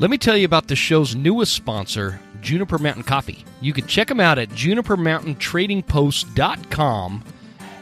Let me tell you about the show's newest sponsor, Juniper Mountain Coffee. You can check them out at junipermountaintradingpost.com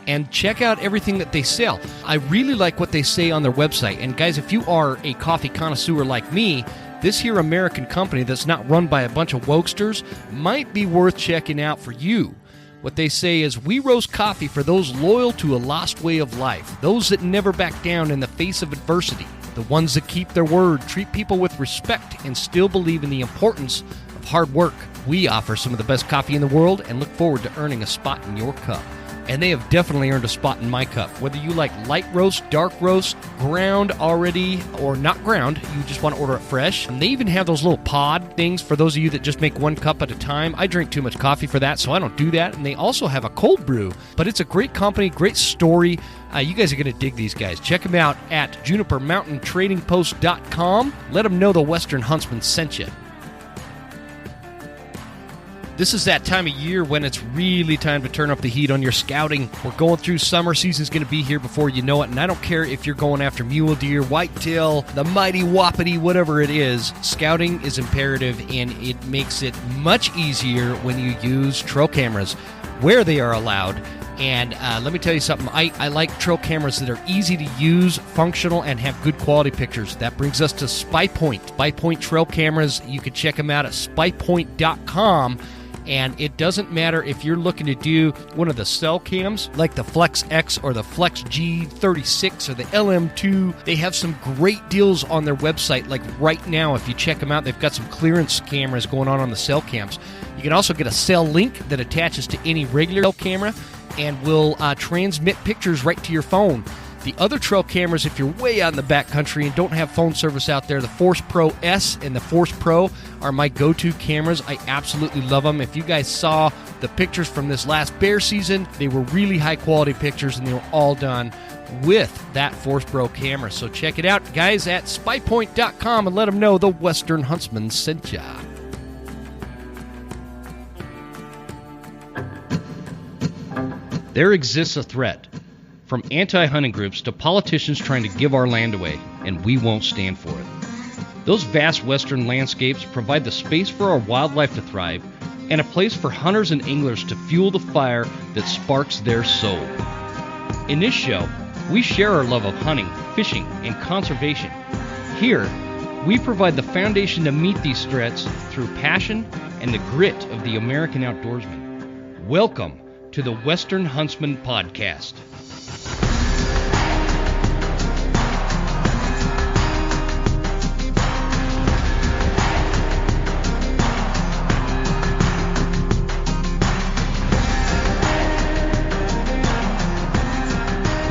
and check out everything that they sell. I really like what they say on their website. And guys, if you are a coffee connoisseur like me, this here American company that's not run by a bunch of wokesters might be worth checking out for you. What they say is, we roast coffee for those loyal to a lost way of life, those that never back down in the face of adversity, the ones that keep their word, treat people with respect, and still believe in the importance of hard work. We offer some of the best coffee in the world and look forward to earning a spot in your cup. And they have definitely earned a spot in my cup. Whether you like light roast, dark roast, ground already, or not ground, you just want to order it fresh. And they even have those little pod things for those of you that just make one cup at a time. I drink too much coffee for that, so I don't do that. And they also have a cold brew. But it's a great company, great story. You guys are going to dig these guys. Check them out at junipermountaintradingpost.com. Let them know the Western Huntsman sent you. This is that time of year when it's really time to turn up the heat on your scouting. We're going through summer. Season's going to be here before you know it. And I don't care if you're going after mule deer, whitetail, the mighty wapiti, whatever it is. Scouting is imperative, and it makes it much easier when you use trail cameras where they are allowed. And let me tell you something. I like trail cameras that are easy to use, functional, and have good quality pictures. That brings us to SpyPoint. SpyPoint trail cameras. You can check them out at spypoint.com. And it doesn't matter if you're looking to do one of the cell cams like the Flex X or the Flex G36 or the LM2. They have some great deals on their website. Like right now, if you check them out, they've got some clearance cameras going on the cell cams. You can also get a cell link that attaches to any regular cell camera and will transmit pictures right to your phone. The other trail cameras, if you're way out in the backcountry and don't have phone service out there, the Force Pro S and the Force Pro are my go-to cameras. I absolutely love them. If you guys saw the pictures from this last bear season, they were really high-quality pictures, and they were all done with that Force Pro camera. So check it out, guys, at spypoint.com and let them know the Western Huntsman sent ya. There exists a threat, from anti-hunting groups to politicians trying to give our land away, and we won't stand for it. Those vast western landscapes provide the space for our wildlife to thrive and a place for hunters and anglers to fuel the fire that sparks their soul. In this show, we share our love of hunting, fishing, and conservation. Here, we provide the foundation to meet these threats through passion and the grit of the American outdoorsman. Welcome to the Western Huntsman Podcast.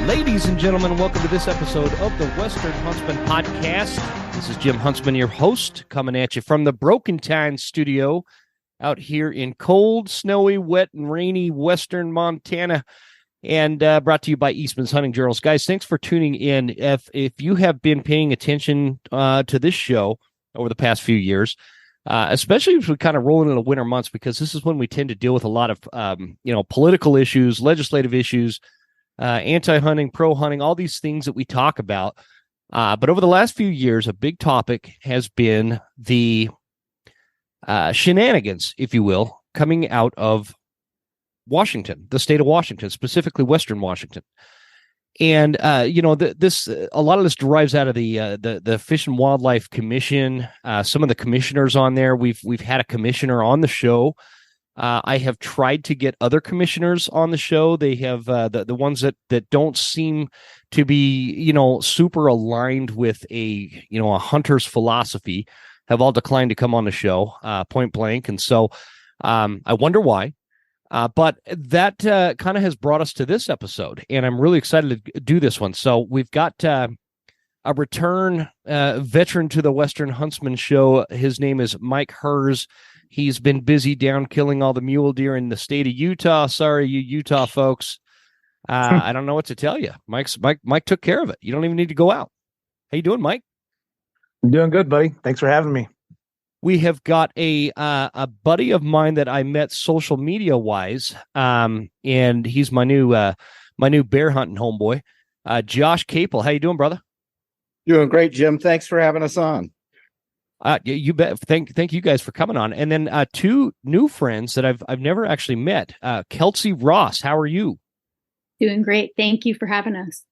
Ladies and gentlemen, welcome to this episode of the Western Huntsman Podcast. This is Jim Huntsman, your host, coming at you from the Broken Time studio out here in cold, snowy, wet, and rainy western Montana, and brought to you by Eastman's Hunting Journals. Guys, thanks for tuning in. If you have been paying attention to this show over the past few years, especially as we kind of roll into the winter months, because this is when we tend to deal with a lot of political issues, legislative issues, anti-hunting, pro-hunting, all these things that we talk about. But over the last few years, a big topic has been the shenanigans, if you will, coming out of Washington, the state of Washington, specifically Western Washington. And, a lot of this derives out of the Fish and Wildlife Commission, some of the commissioners on there. We've had a commissioner on the show. I have tried to get other commissioners on the show. They have the ones that don't seem to be, super aligned with a hunter's philosophy have all declined to come on the show, point blank. And so I wonder why. But that kind of has brought us to this episode, and I'm really excited to do this one. So we've got a return veteran to the Western Huntsman show. His name is Mike Herz. He's been busy down killing all the mule deer in the state of Utah. Sorry, you Utah folks. I don't know what to tell you. Mike took care of it. You don't even need to go out. How you doing, Mike? I'm doing good, buddy. Thanks for having me. We have got a buddy of mine that I met social media wise, and he's my new bear hunting homeboy, Josh Caple. How you doing, brother? Doing great, Jim. Thanks for having us on. You bet. Thank you guys for coming on. And then two new friends that I've never actually met. Kelsey Ross, how are you? Doing great. Thank you for having us.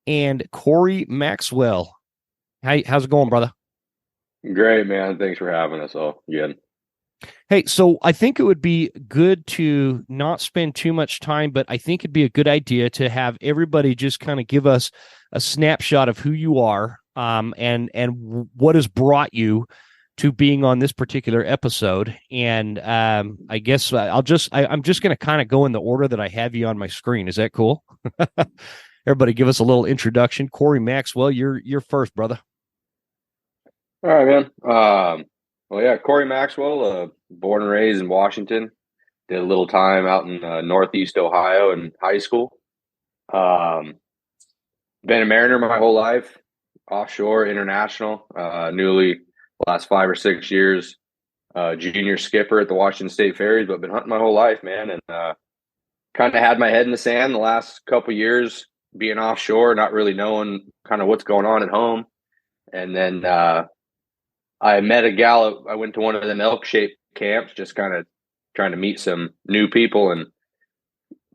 And Cory Maxwell. How's it going, brother? Great, man. Thanks for having us all again. Hey, so I think it would be good to not spend too much time, but I think it'd be a good idea to have everybody just kind of give us a snapshot of who you are, and what has brought you to being on this particular episode. And I guess I'm just going to kind of go in the order that I have you on my screen. Is that cool? Everybody, give us a little introduction. Cory Maxwell, you're first, brother. All right, man. Well, yeah, Cory Maxwell, born and raised in Washington. Did a little time out in Northeast Ohio in high school. Been a mariner my whole life, offshore, international. Newly last 5 or 6 years, junior skipper at the Washington State Ferries, but been hunting my whole life, man. And kind of had my head in the sand the last couple years, being offshore, not really knowing kind of what's going on at home. And then I met a gal. I went to one of the elk-shaped camps, just kind of trying to meet some new people. And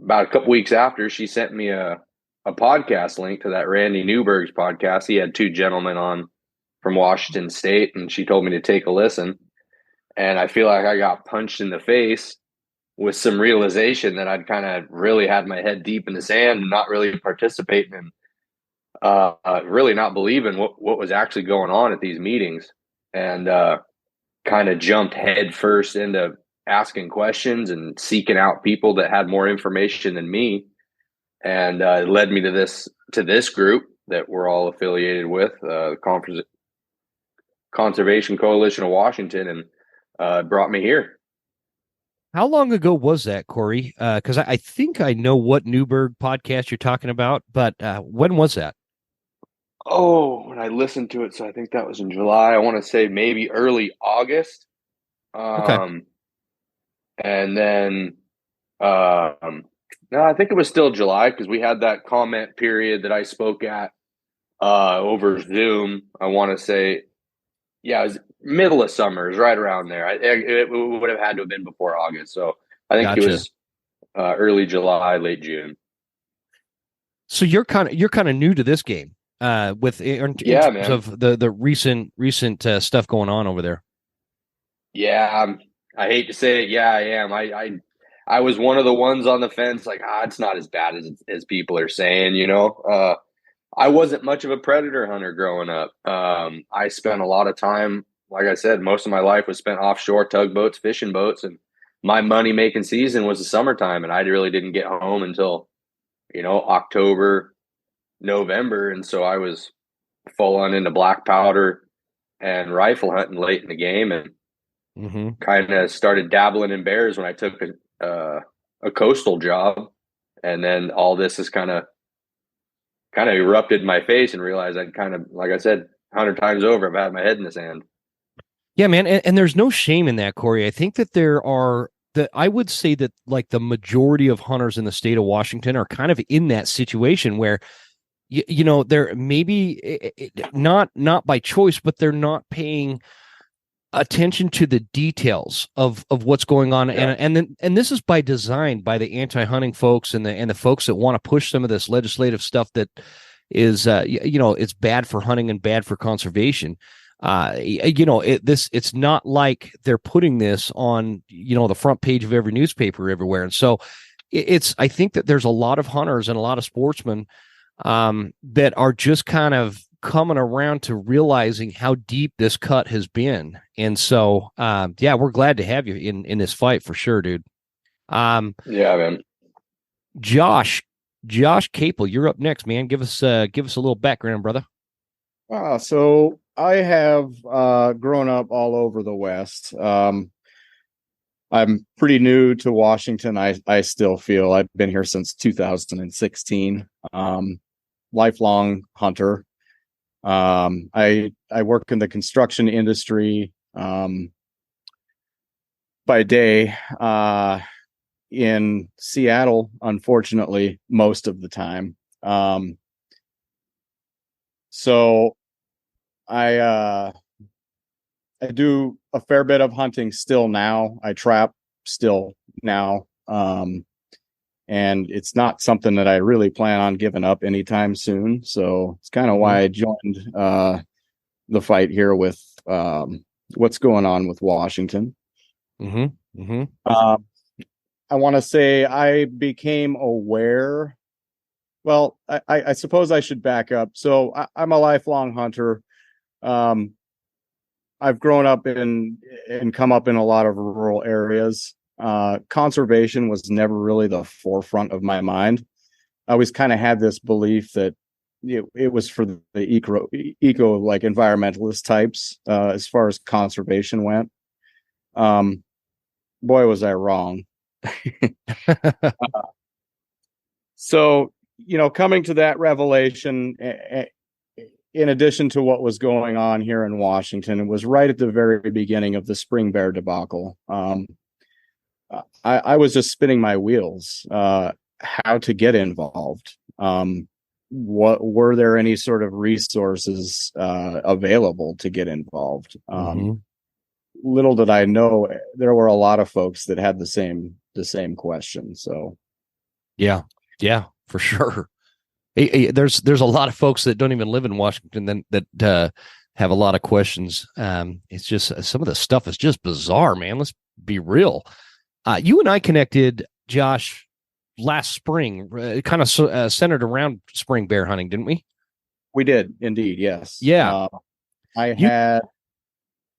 about a couple weeks after, she sent me a podcast link to that Randy Newberg's podcast. He had two gentlemen on from Washington State, and she told me to take a listen. And I feel like I got punched in the face with some realization that I'd kind of really had my head deep in the sand and not really participating and really not believing what was actually going on at these meetings. And kind of jumped head first into asking questions and seeking out people that had more information than me. And it led me to this group that we're all affiliated with, the Conservation Coalition of Washington, and brought me here. How long ago was that, Cory? Because I think I know what Newberg podcast you're talking about, but when was that? Oh, when I listened to it, so I think that was in July. I want to say maybe early August. Okay. And then, no, I think it was still July because we had that comment period that I spoke at over Zoom. I want to say, yeah, it was middle of summer, it was right around there. It would have had to have been before August. So I think Gotcha. it was early July, late June. So you're kind of new to this game, in terms of the recent stuff going on over there. Yeah, I hate to say it. Yeah, I am. I was one of the ones on the fence, like, it's not as bad as people are saying. I wasn't much of a predator hunter growing up. I spent a lot of time, like I said, most of my life was spent offshore, tugboats, fishing boats, and my money making season was the summertime, and I really didn't get home until October, November, and so I was full on into black powder and rifle hunting late in the game, and kind of started dabbling in bears when I took a coastal job, and then all this has kind of erupted in my face, and realized I'd kind of, like I said, 100 times over, I've had my head in the sand. Yeah, man, and there's no shame in that, Cory. I think that I would say that like the majority of hunters in the state of Washington are kind of in that situation where they're maybe not by choice, but they're not paying attention to the details of what's going on. Yeah. And this is by design by the anti-hunting folks and the folks that want to push some of this legislative stuff that is it's bad for hunting and bad for conservation. It's not like they're putting this on the front page of every newspaper everywhere. And so I think that there's a lot of hunters and a lot of sportsmen that are just kind of coming around to realizing how deep this cut has been. And so, we're glad to have you in this fight for sure, dude. Yeah, man. Josh Caple, you're up next, man. Give us a little background, brother. So I have grown up all over the West. I'm pretty new to Washington. I still feel I've been here since 2016. Lifelong hunter. I work in the construction industry by day in Seattle, unfortunately, most of the time. So I do a fair bit of hunting still now. I trap still now. And it's not something that I really plan on giving up anytime soon. So it's kind of why I joined the fight here with what's going on with Washington. I want to say I became aware. Well, I suppose I should back up. So I'm a lifelong hunter. I've grown up and come up in a lot of rural areas. Conservation was never really the forefront of my mind. I always kind of had this belief that it was for the eco like environmentalist types as far as conservation went. Boy, was I wrong. So, coming to that revelation, in addition to what was going on here in Washington, it was right at the very beginning of the spring bear debacle. I was just spinning my wheels, how to get involved. What were there any sort of resources available to get involved? Little did I know there were a lot of folks that had the same question. So, yeah, for sure. There's a lot of folks that don't even live in Washington that have a lot of questions. It's just some of the stuff is just bizarre, man. Let's be real. You and I connected, Josh, last spring, kind of centered around spring bear hunting, didn't we? We did indeed. Yes. Yeah. I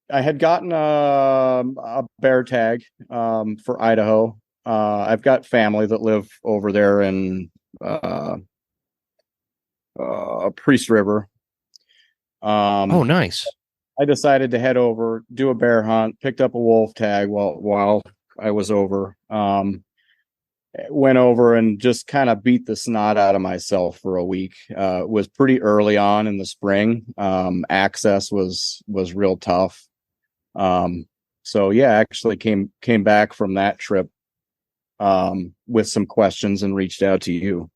had gotten a bear tag for Idaho. I've got family that live over there in Priest River. Oh, nice. I decided to head over, do a bear hunt, picked up a wolf tag while I was over. Went over and just kind of beat the snot out of myself for a week. It was pretty early on in the spring. Access was real tough. So yeah, actually came back from that trip with some questions and reached out to you.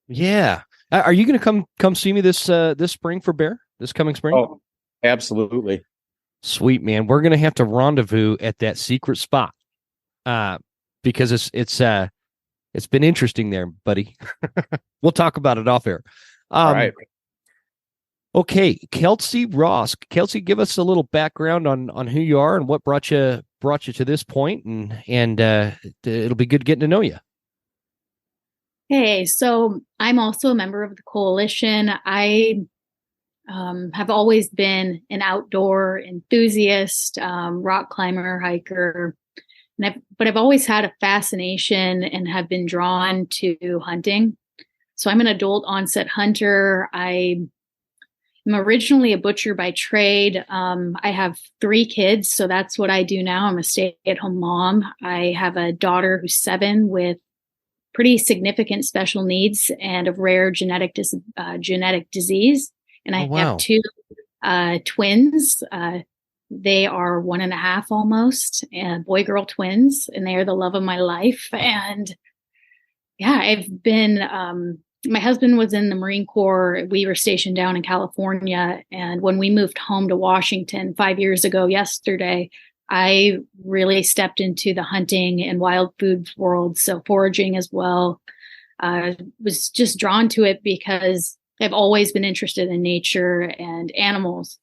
Yeah. Are you going to come see me this spring for bear? This coming spring? Oh, absolutely. Sweet, man. We're going to have to rendezvous at that secret spot. Because it's been interesting there, buddy. We'll talk about it off air. All right. Okay, Kelsey Ross. Kelsey, give us a little background on who you are and what brought you to this point, and it'll be good getting to know you. Hey, so I'm also a member of the coalition. I have always been an outdoor enthusiast, rock climber, hiker. But I've always had a fascination and have been drawn to hunting. So I'm an adult onset hunter. I'm originally a butcher by trade. I have 3 kids, so that's what I do now. I'm a stay-at-home mom. I have a daughter who's 7 with pretty significant special needs and a rare genetic disease. And I have 2 twins. They are 1.5 almost, and boy-girl twins, and they are the love of my life. And yeah, I've been, my husband was in the Marine Corps. We were stationed down in California. And when we moved home to Washington 5 years ago yesterday, I really stepped into the hunting and wild foods world. So foraging as well. Was just drawn to it because I've always been interested in nature and animals.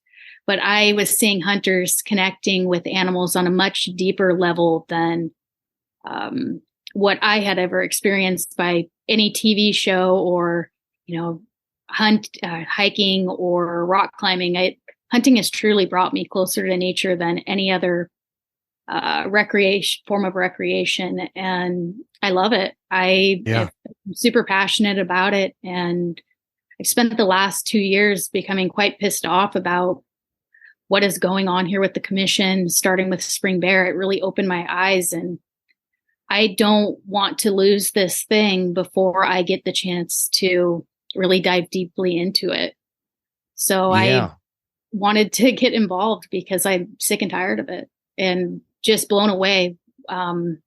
But I was seeing hunters connecting with animals on a much deeper level than what I had ever experienced by any TV show or, hiking or rock climbing. Hunting has truly brought me closer to nature than any other form of recreation. And I love it. I'm super passionate about it. And I've spent the last 2 years becoming quite pissed off about what is going on here with the commission, starting with spring bear. It really opened my eyes, and I don't want to lose this thing before I get the chance to really dive deeply into it. So I wanted to get involved because I'm sick and tired of it and just blown away. The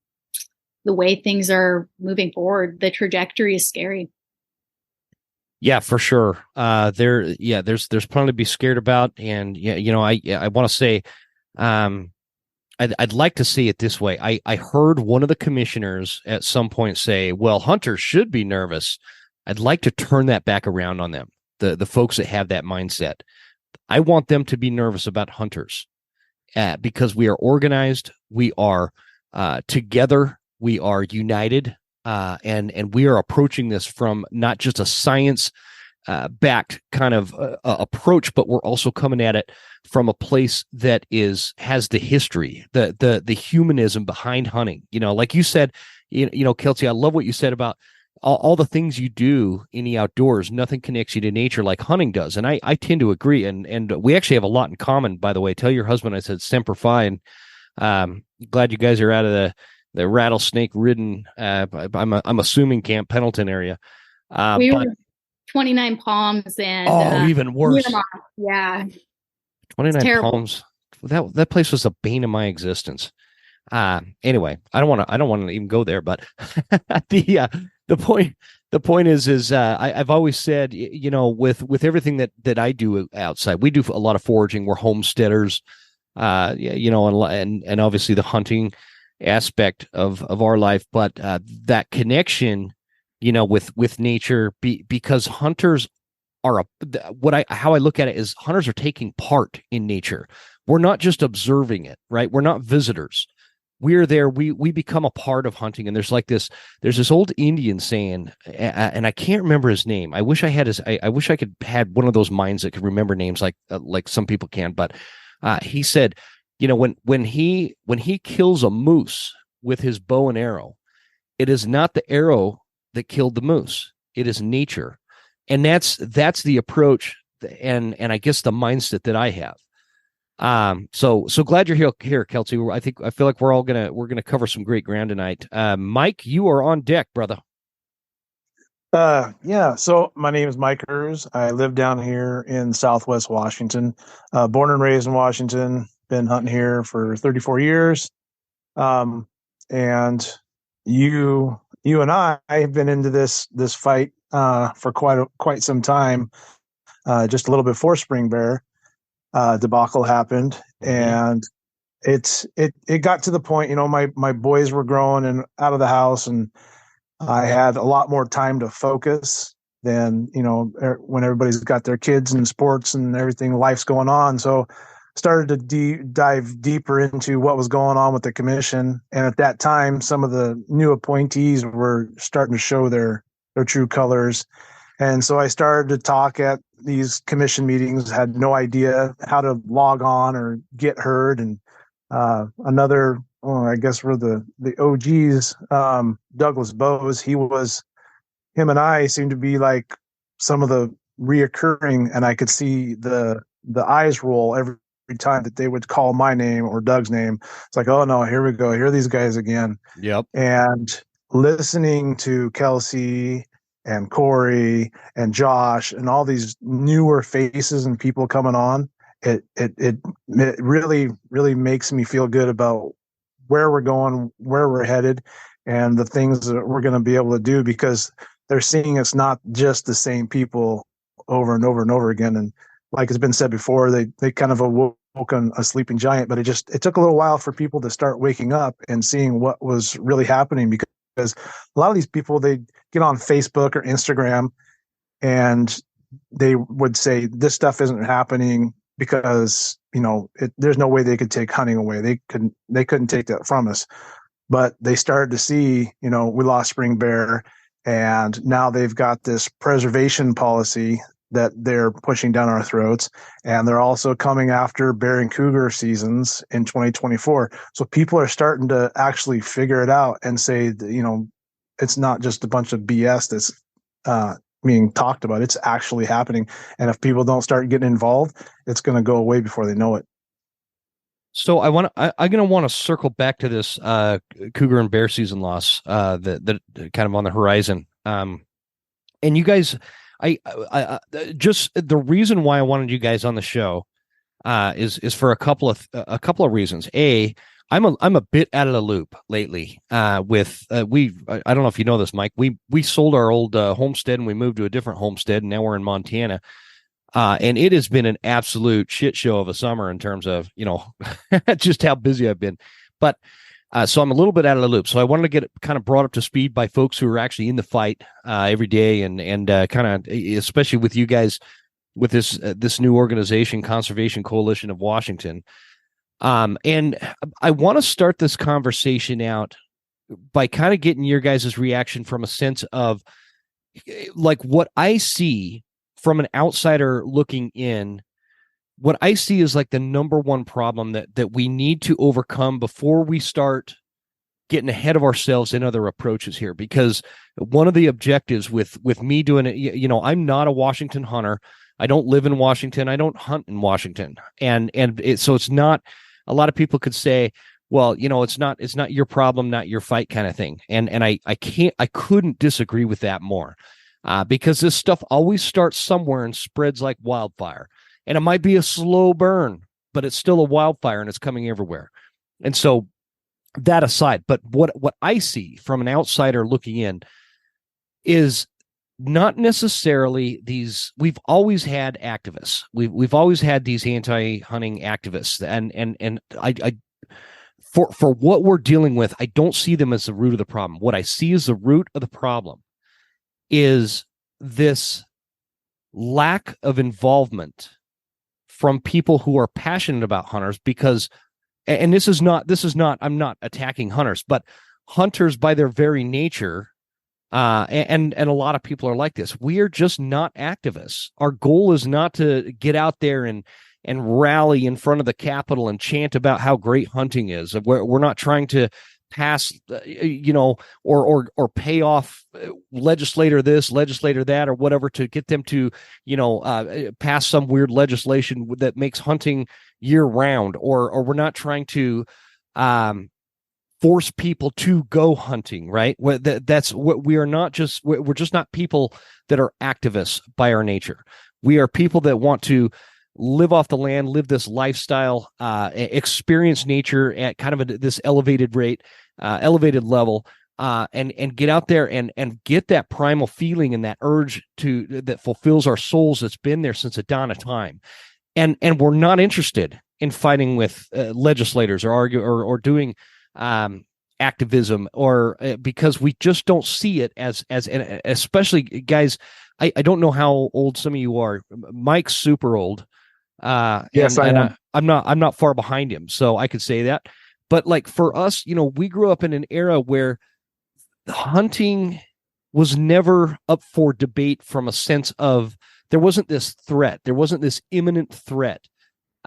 way things are moving forward, the trajectory is scary. Yeah, for sure. There's plenty to be scared about, and I want to say I'd like to see it this way. I heard one of the commissioners at some point say, well, hunters should be nervous. I'd like to turn that back around on them, the folks that have that mindset. I want them to be nervous about hunters because we are organized, we are together, we are united, and we are approaching this from not just a science backed kind of approach, but we're also coming at it from a place that has the history, the humanism behind hunting. Like you said, Kelsey, I love what you said about all the things you do in the outdoors. Nothing connects you to nature like hunting does, and I tend to agree. And we actually have a lot in common. By the way, tell your husband I said Semper Fi, and glad you guys are out of the rattlesnake ridden. I'm assuming Camp Pendleton area. We were 29 Palms and even worse. Yeah. 29 Palms. That place was a bane of my existence. Anyway, I don't want to even go there, but the point is I've always said, with everything that I do outside, we do a lot of foraging. We're homesteaders, and obviously the hunting aspect of our life, but that connection, with nature, because hunters are how I look at it is hunters are taking part in nature. We're not just observing it, right? We're not visitors. We're there. We become a part of hunting. And there's this old Indian saying, and I can't remember his name. I wish I had I wish I could had one of those minds that could remember names like some people can. But he said, when he kills a moose with his bow and arrow, it is not the arrow that killed the moose. It is nature. And that's the approach and I guess the mindset that I have. So glad you're here, Kelsey. I feel like we're gonna cover some great ground tonight. Mike, you are on deck, brother. Yeah. So my name is Mike Herz. I live down here in Southwest Washington. Born and raised in Washington. Been hunting here for 34 years. And you and I have been into this fight for quite some time. Just a little before Spring Bear debacle happened, and it got to the point, my boys were growing and out of the house, and I had a lot more time to focus than when everybody's got their kids and sports and everything, life's going on. So started to dive deeper into what was going on with the commission, and at that time some of the new appointees were starting to show their true colors. And so I started to talk at these commission meetings, had no idea how to log on or get heard. And I guess we're the OGs, Douglas Bowes, him and I seemed to be like some of the reoccurring, and I could see the eyes roll every time that they would call my name or Doug's name. It's like, oh no, here we go. Here are these guys again. Yep. And listening to Kelsey and Cory and Josh and all these newer faces and people coming on, it really, really makes me feel good about where we're going, where we're headed, and the things that we're going to be able to do, because they're seeing it's not just the same people over and over and over again. And like it's been said before, they kind of awoke a sleeping giant, but it took a little while for people to start waking up and seeing what was really happening, because a lot of these people, they get on Facebook or Instagram and they would say this stuff isn't happening because there's no way they could take hunting away. They couldn't take that from us. But they started to see, we lost Spring Bear, and now they've got this preservation policy that they're pushing down our throats, and they're also coming after bear and cougar seasons in 2024. So people are starting to actually figure it out and say that, it's not just a bunch of BS that's being talked about. It's actually happening. And if people don't start getting involved, it's going to go away before they know it. So I'm going to want to circle back to this cougar and bear season loss that kind of on the horizon. And you guys, I just the reason why I wanted you guys on the show is for a couple of reasons. I'm a bit out of the loop lately. I don't know if you know this, Mike. We sold our old homestead and we moved to a different homestead, and now we're in Montana. And it has been an absolute shit show of a summer in terms of, just how busy I've been. But so I'm a little bit out of the loop. So I wanted to get kind of brought up to speed by folks who are actually in the fight every day, and kind of, especially with you guys, with this new organization, Conservation Coalition of Washington. And I want to start this conversation out by kind of getting your guys' reaction from a sense of, like, what I see from an outsider looking in. What I see is like the number one problem that we need to overcome before we start getting ahead of ourselves in other approaches here. Because one of the objectives with me doing it, I'm not a Washington hunter. I don't live in Washington. I don't hunt in Washington. So it's not, a lot of people could say, well, it's not your problem, not your fight kind of thing. And I couldn't disagree with that more, because this stuff always starts somewhere and spreads like wildfire. And it might be a slow burn, but it's still a wildfire and it's coming everywhere. And so that aside, but what I see from an outsider looking in is not necessarily these. We've always had activists. We've always had these anti-hunting activists, and I for what we're dealing with, I don't see them as the root of the problem. What I see as the root of the problem is this lack of involvement from people who are passionate about hunters, because, and this is not, I'm not attacking hunters, but hunters by their very nature, and a lot of people are like this. We are just not activists. Our goal is not to get out there and rally in front of the Capitol and chant about how great hunting is. We're not trying to pass, or pay off legislator this, legislator that, or whatever to get them to, pass some weird legislation that makes hunting year round, or we're not trying to force people to go hunting, right? That's what we are not. Just we're just not people that are activists by our nature. We are people that want to live off the land, live this lifestyle, experience nature at kind of this elevated rate, elevated level, and get out there and get that primal feeling and that urge that fulfills our souls, that's been there since the dawn of time. And we're not interested in fighting with legislators or doing activism, or because we just don't see it as and especially guys. I don't know how old some of you are. Mike's super old. Yes, I am. I'm not far behind him, so I could say that. But like for us, we grew up in an era where hunting was never up for debate from a sense of there wasn't this threat, there wasn't this imminent threat.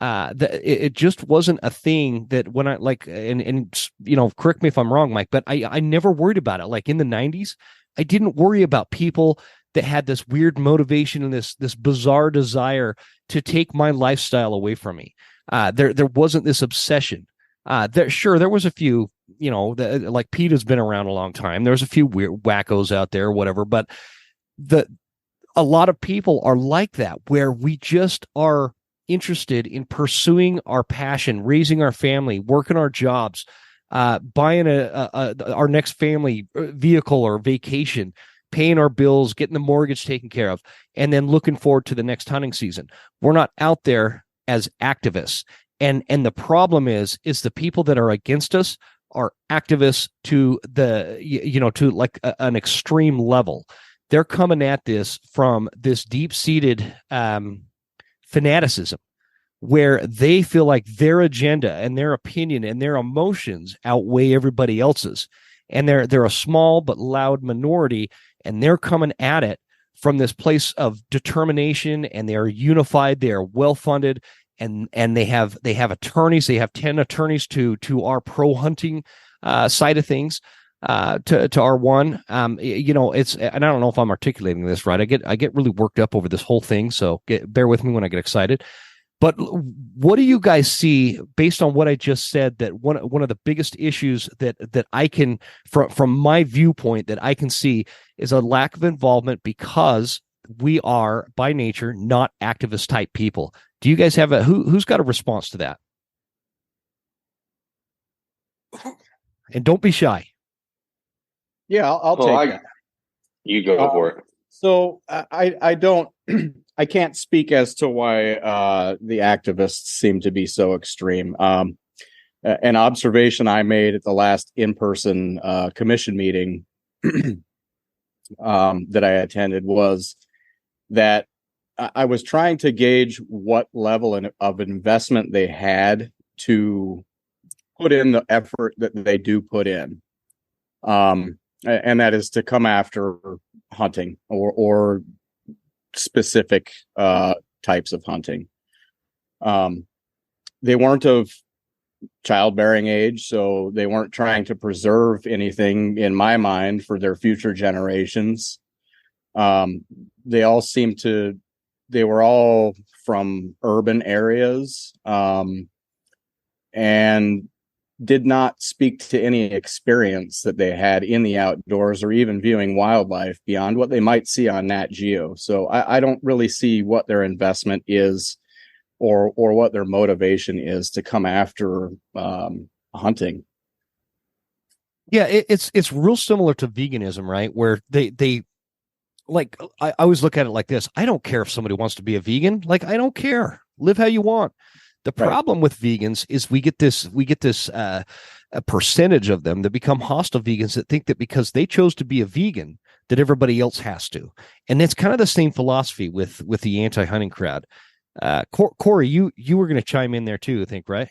It just wasn't a thing that when I correct me if I'm wrong, Mike, but I never worried about it. Like in the 90s, I didn't worry about people that had this weird motivation and this bizarre desire to take my lifestyle away from me. There wasn't this obsession. There was a few, like Pete has been around a long time. There's a few weird wackos out there, or whatever, but a lot of people are like that, where we just are interested in pursuing our passion, raising our family, working our jobs, buying our next family vehicle or vacation, paying our bills, getting the mortgage taken care of, and then looking forward to the next hunting season. We're not out there as activists. And the problem is the people that are against us are activists to an extreme level. They're coming at this from this deep-seated fanaticism, where they feel like their agenda and their opinion and their emotions outweigh everybody else's. And they're a small but loud minority, and they're coming at it from this place of determination, and they are unified, they are well-funded, and they have attorneys. They have 10 attorneys to our pro hunting side of things, to our one. It's, and I don't know if I'm articulating this right. I get really worked up over this whole thing, so bear with me when I get excited. But what do you guys see based on what I just said, that one of the biggest issues that I can, from my viewpoint, that I can see is a lack of involvement, because we are by nature not activist type people. Do you guys have who's got a response to that? And don't be shy. Yeah, I'll take that. You go for it. So I don't I can't speak as to why the activists seem to be so extreme. An observation I made at the last in-person commission meeting that I attended was that I was trying to gauge what level of investment they had to put in the effort that they do put in. And that is to come after hunting or specific types of hunting. They weren't of childbearing age, so they weren't trying to preserve anything, in my mind, for their future generations. They all seemed to, they were all from urban areas, and did not speak to any experience that they had in the outdoors or even viewing wildlife beyond what they might see on Nat Geo. So I don't really see what their investment is or what their motivation is to come after hunting. Yeah, it's real similar to veganism, right? Where they like, I always look at it like this. I don't care if somebody wants to be a vegan. Like, I don't care. Live how you want. The problem with vegans is we get this a percentage of them that become hostile vegans that think that because they chose to be a vegan that everybody else has to. And it's kind of the same philosophy with the anti-hunting crowd. Cory, you were going to chime in there too, I think, right?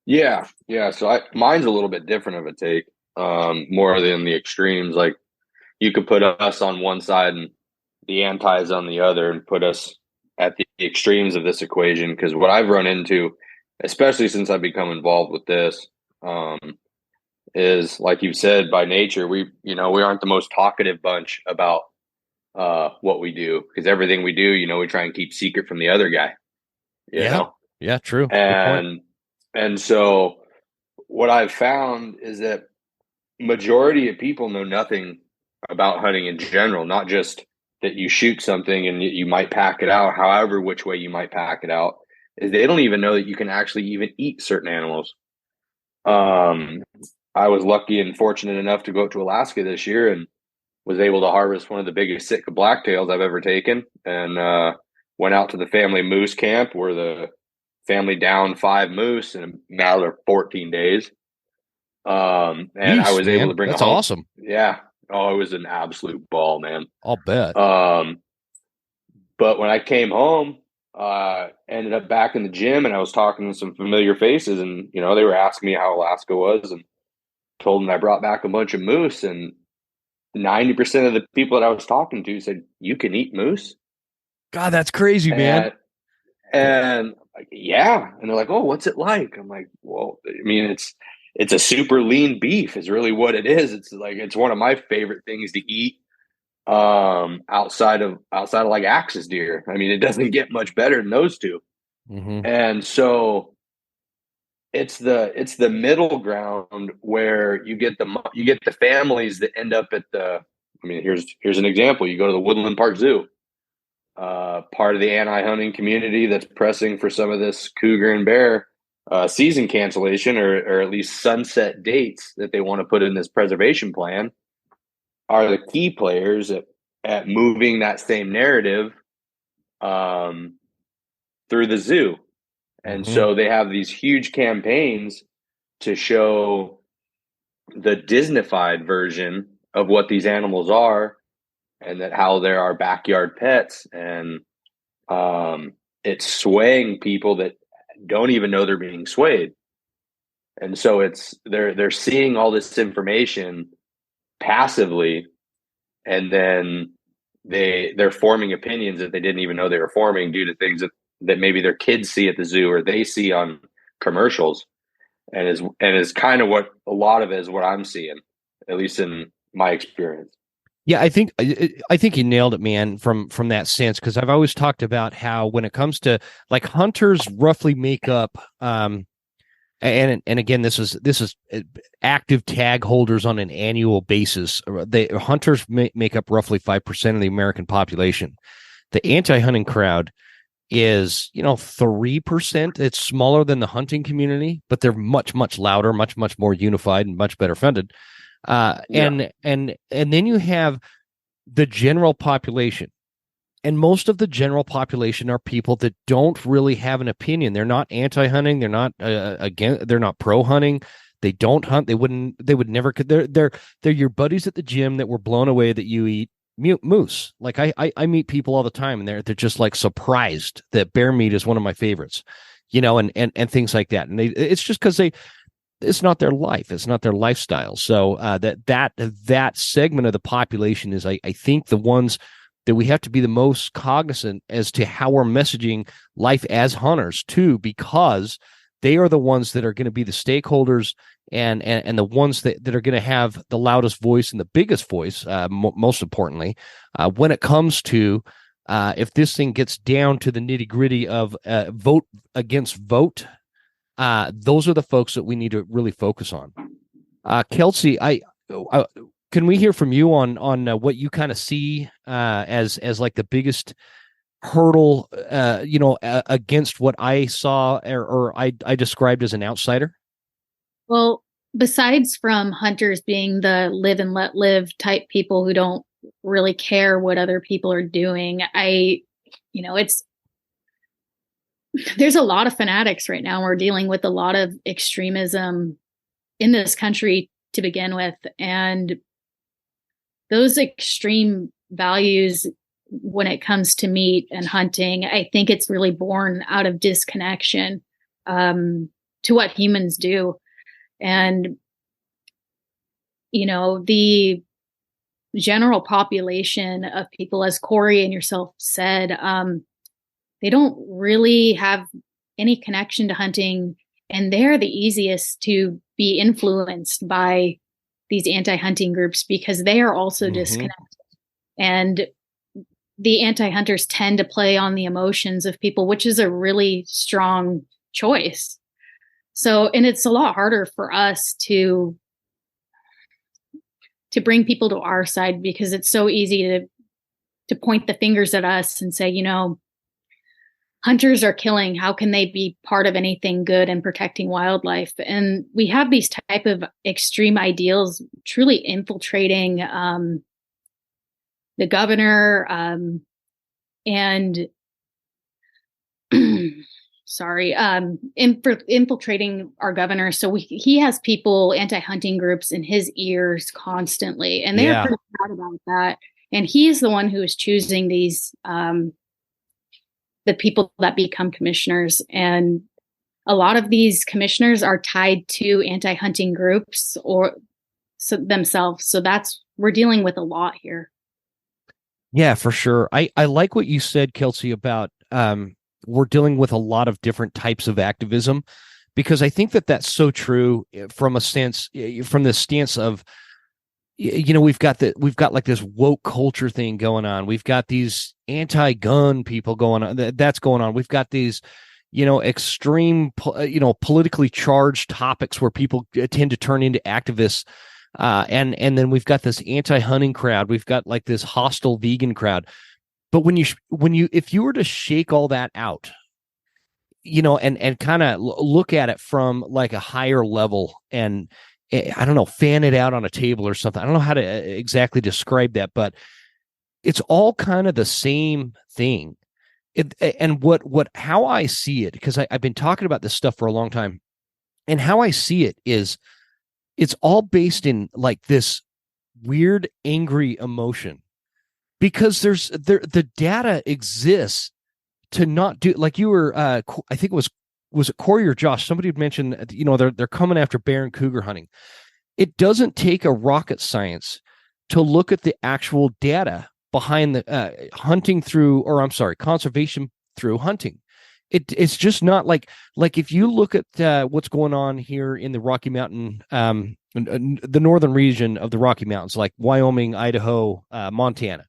Yeah. So mine's a little bit different of a take, more than the extremes. Like, you could put us on one side and the antis on the other, and put us at the extremes of this equation. Because what I've run into, especially since I've become involved with this, is, like you've said, by nature, we aren't the most talkative bunch about what we do, because everything we do, we try and keep secret from the other guy. You know? Yeah, true. And so what I've found is that majority of people know nothing about hunting in general, not just that you shoot something and you might pack it out, however which way you might pack it out, is they don't even know that you can actually even eat certain animals. I was lucky and fortunate enough to go up to Alaska this year and was able to harvest one of the biggest Sitka blacktails I've ever taken, and went out to the family moose camp where the family downed 5 moose in a matter of 14 days. And I was able to bring that's home. Awesome. Yeah. Oh, it was an absolute ball, man. I'll bet. But when I came home, ended up back in the gym, and I was talking to some familiar faces, and they were asking me how Alaska was, and told them I brought back a bunch of moose, and 90% of the people that I was talking to said, "You can eat moose?" God, that's crazy, man. And yeah, and they're like, "Oh, what's it like?" I'm like, "Well, I mean, it's a super lean beef is really what it is. It's one of my favorite things to eat, outside of like axis deer. I mean, it doesn't get much better than those two." Mm-hmm. And so it's the middle ground where you get the families that end up at here's an example. You go to the Woodland Park Zoo, part of the anti-hunting community that's pressing for some of this cougar and bear season cancellation, or at least sunset dates that they want to put in this preservation plan, are the key players at moving that same narrative through the zoo. And so they have these huge campaigns to show the Disneyfied version of what these animals are, and that how they're our backyard pets. And it's swaying people that don't even know they're being swayed. And so they're seeing all this information passively, and then they're forming opinions that they didn't even know they were forming due to things that maybe their kids see at the zoo or they see on commercials, and is kind of what a lot of it is what I'm seeing, at least in my experience. Yeah, I think you nailed it, man, from that sense, because I've always talked about how when it comes to, like, hunters roughly make up, and again, this is active tag holders on an annual basis. Hunters make up roughly 5% of the American population. The anti-hunting crowd is 3%. It's smaller than the hunting community, but they're much, much louder, much, much more unified, and much better funded. And then you have the general population, And most of the general population are people that don't really have an opinion. They're not anti-hunting. They're not they're not pro-hunting. They don't hunt. They would never. They're your buddies at the gym that were blown away that you eat moose. Like I meet people all the time, and they're just like surprised that bear meat is one of my favorites, and things like that. And it's just because it's not their life. It's not their lifestyle. So that segment of the population is, I think, the ones that we have to be the most cognizant as to how we're messaging life as hunters too, because they are the ones that are going to be the stakeholders and the ones that are going to have the loudest voice and the biggest voice, most importantly, when it comes to if this thing gets down to the nitty gritty of vote against vote, those are the folks that we need to really focus on. Kelsey, can we hear from you on what you kind of see as like the biggest hurdle, against what I saw or I described as an outsider? Well, besides from hunters being the live and let live type people who don't really care what other people are doing, there's a lot of fanatics right now. We're dealing with a lot of extremism in this country to begin with. And those extreme values when it comes to meat and hunting, I think it's really born out of disconnection to what humans do. And, the general population of people, as Cory and yourself said, they don't really have any connection to hunting, and they're the easiest to be influenced by these anti-hunting groups because they are also disconnected. And the anti-hunters tend to play on the emotions of people, which is a really strong choice. So, and it's a lot harder for us to bring people to our side because it's so easy to point the fingers at us and say, hunters are killing. How can they be part of anything good and protecting wildlife? And we have these type of extreme ideals truly infiltrating the governor and infiltrating our governor. So he has people, anti-hunting groups in his ears constantly, and they're pretty proud about that. And he is the one who is choosing these the people that become commissioners. And a lot of these commissioners are tied to anti-hunting groups or themselves. So we're dealing with a lot here. Yeah, for sure. I like what you said, Kelsey, about we're dealing with a lot of different types of activism, because I think that that's so true from the stance of, we've got like this woke culture thing going on. We've got these anti-gun people going on. That's going on. We've got these, extreme, politically charged topics where people tend to turn into activists. And then we've got this anti-hunting crowd. We've got like this hostile vegan crowd. But if you were to shake all that out, and kind of look at it from like a higher level and, I don't know, fan it out on a table or something. I don't know how to exactly describe that, but it's all kind of the same thing. And how I see it, because I've been talking about this stuff for a long time, and how I see it is it's all based in like this weird, angry emotion, because the data exists to not do, like you were, I think it was it Cory or Josh? Somebody had mentioned, they're coming after bear and cougar hunting. It doesn't take a rocket science to look at the actual data behind the conservation through hunting. It's just not like if you look at what's going on here in the Rocky Mountain, the northern region of the Rocky Mountains, like Wyoming, Idaho, Montana.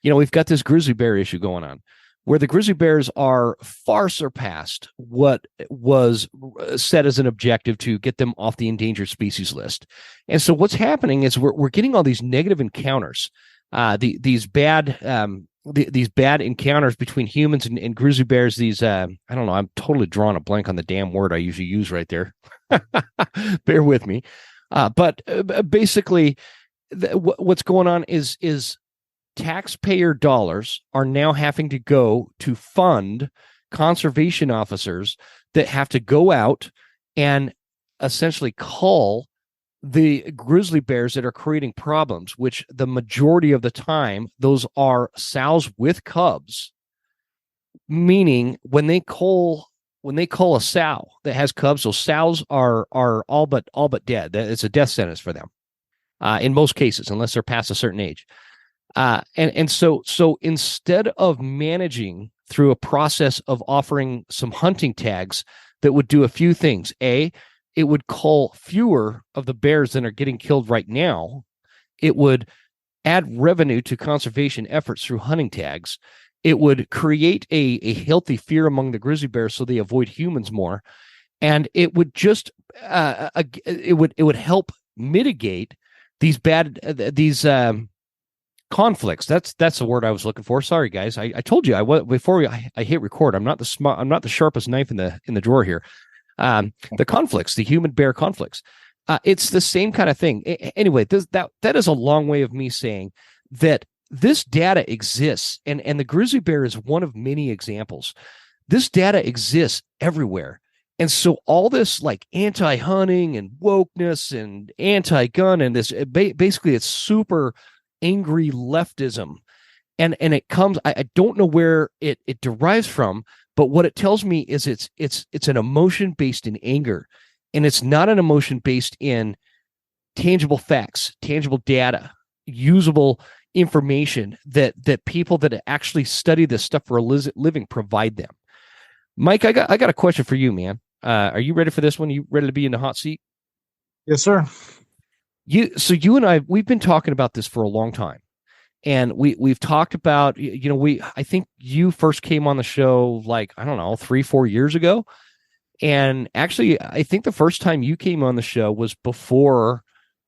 We've got this grizzly bear issue going on, where the grizzly bears are far surpassed what was set as an objective to get them off the endangered species list. And so what's happening is we're getting all these negative encounters, these bad encounters between humans and grizzly bears. These, I don't know, I'm totally drawing a blank on the damn word I usually use right there. Bear with me. But basically what's going on is taxpayer dollars are now having to go to fund conservation officers that have to go out and essentially cull the grizzly bears that are creating problems, which the majority of the time, those are sows with cubs, meaning when they cull a sow that has cubs, those sows are all but dead. It's a death sentence for them in most cases, unless they're past a certain age. So instead of managing through a process of offering some hunting tags that would do a few things, it would cull fewer of the bears than are getting killed right now. It would add revenue to conservation efforts through hunting tags. It would create a healthy fear among the grizzly bears so they avoid humans more. And it would just it would help mitigate these conflicts. That's the word I was looking for. Sorry, guys. I told you before I hit record. I'm not the sharpest knife in the drawer here. The conflicts, the human bear conflicts. It's the same kind of thing. Anyway, that is a long way of me saying that this data exists, and the grizzly bear is one of many examples. This data exists everywhere. And so all this like anti-hunting and wokeness and anti-gun and this, basically it's super angry leftism. And it comes, I don't know where it derives from, but what it tells me is it's an emotion based in anger. And it's not an emotion based in tangible facts, tangible data, usable information that people that actually study this stuff for a living provide them. Mike, I got a question for you, man. Are you ready for this one? You ready to be in the hot seat? Yes, sir. So you and I, we've been talking about this for a long time, and we've talked about, I think you first came on the show like, I don't know, 3-4 years ago. And actually, I think the first time you came on the show was before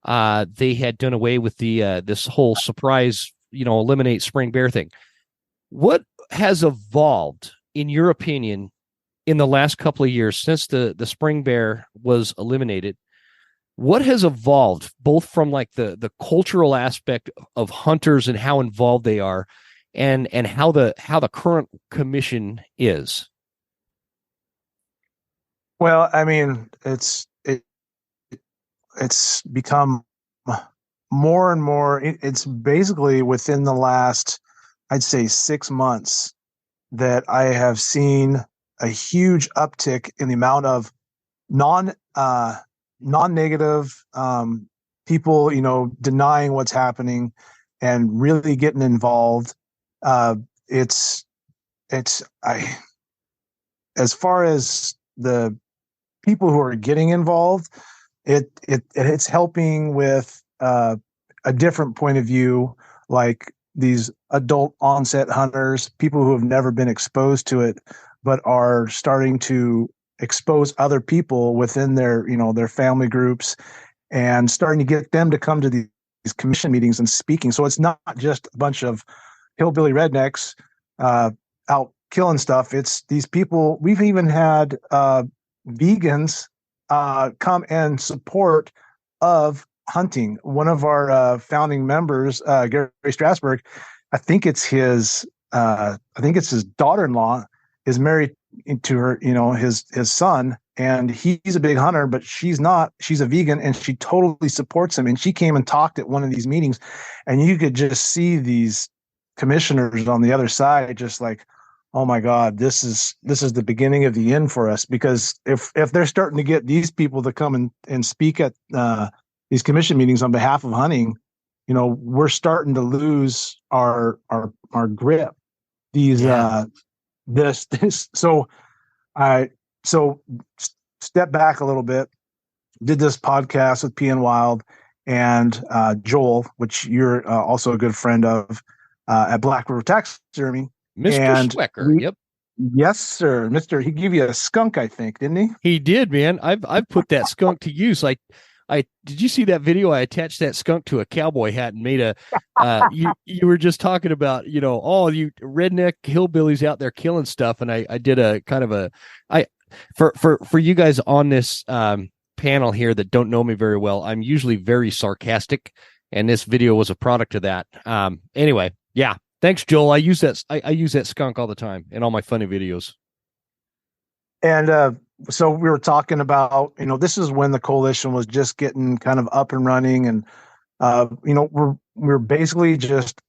they had done away with the this whole surprise, eliminate spring bear thing. What has evolved, in your opinion, in the last couple of years since the spring bear was eliminated? What has evolved, both from like the cultural aspect of hunters and how involved they are, and how the current commission is? Well, I mean, it's become more and more. It's basically within the last, I'd say, 6 months that I have seen a huge uptick in the amount of non-negative people, denying what's happening and really getting involved. As far as the people who are getting involved, it's helping with a different point of view, like these adult onset hunters, people who have never been exposed to it, but are starting to expose other people within their family groups, and starting to get them to come to these commission meetings and speaking. So it's not just a bunch of hillbilly rednecks out killing stuff. It's these people. We've even had vegans come and support of hunting. One of our founding members, Gary Strasberg, I think it's his daughter-in-law is married to her, his son, and he's a big hunter, but she's not. She's a vegan, and she totally supports him. And she came and talked at one of these meetings, and you could just see these commissioners on the other side, just like, oh my God, this is the beginning of the end for us. Because if they're starting to get these people to come and speak at these commission meetings on behalf of hunting, we're starting to lose our grip. These So step back a little bit, did this podcast with PN Wild and Joel, which you're also a good friend of, at Black River Taxidermy. Mr. Schwecker. Yep. Yes, sir. He gave you a skunk, I think, didn't he? He did, man. I've put that skunk to use. Like, did you see that video? I attached that skunk to a cowboy hat and made a. You were just talking about, all you redneck hillbillies out there killing stuff, and I did a kind of for you guys on this panel here that don't know me very well. I'm usually very sarcastic, and this video was a product of that. Anyway, Yeah. Thanks, Joel. I use that skunk all the time in all my funny videos. And so we were talking about, this is when the coalition was just getting kind of up and running, and we're basically just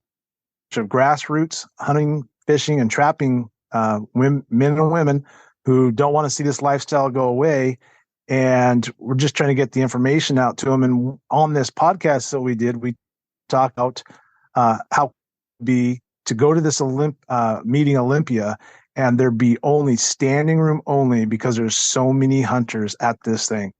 grassroots hunting, fishing, and trapping men and women who don't want to see this lifestyle go away. And we're just trying to get the information out to them. And on this podcast that we did, we talked about how it would be to go to this meeting Olympia, and there'd be only standing room only because there's so many hunters at this thing.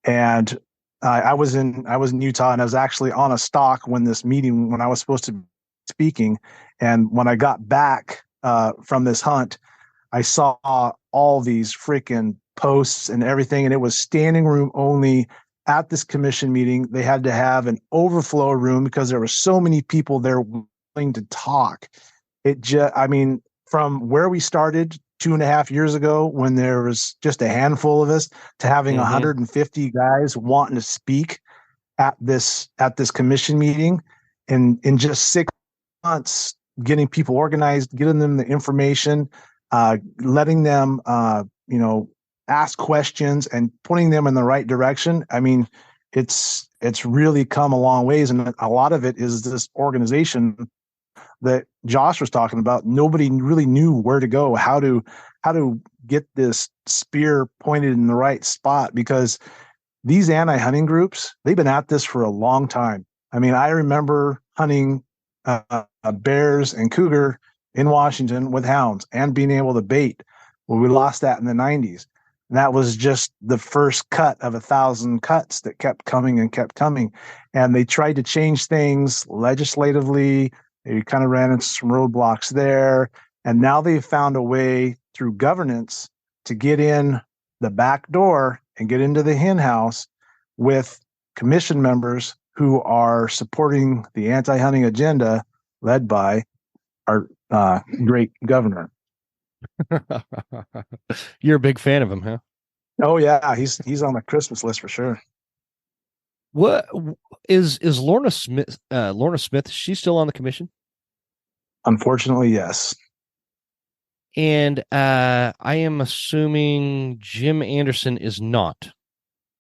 And I was in Utah, and I was actually on a stalk when I was supposed to be speaking. And when I got back from this hunt, I saw all these freaking posts and everything, and it was standing room only at this commission meeting. They had to have an overflow room because there were so many people there willing to talk. From where we started 2.5 years ago, when there was just a handful of us, to having 150 guys wanting to speak at this commission meeting, and in just 6 months, getting people organized, getting them the information, letting them ask questions and putting them in the right direction. I mean, it's really come a long ways, and a lot of it is this organization that Josh was talking about. Nobody really knew where to go, how to get this spear pointed in the right spot, because these anti-hunting groups, they've been at this for a long time. I mean, I remember hunting bears and cougar in Washington with hounds and being able to bait. Well, we lost that in the 90s. And that was just the first cut of 1,000 cuts that kept coming and kept coming. And they tried to change things legislatively. They kind of ran into some roadblocks there. And now they've found a way through governance to get in the back door and get into the hen house with commission members who are supporting the anti-hunting agenda led by our great governor. You're a big fan of him, huh? Oh yeah, he's on the Christmas list for sure. What is Lorna Smith? Lorna Smith, is she still on the commission? Unfortunately, yes. And I am assuming Jim Anderson is not.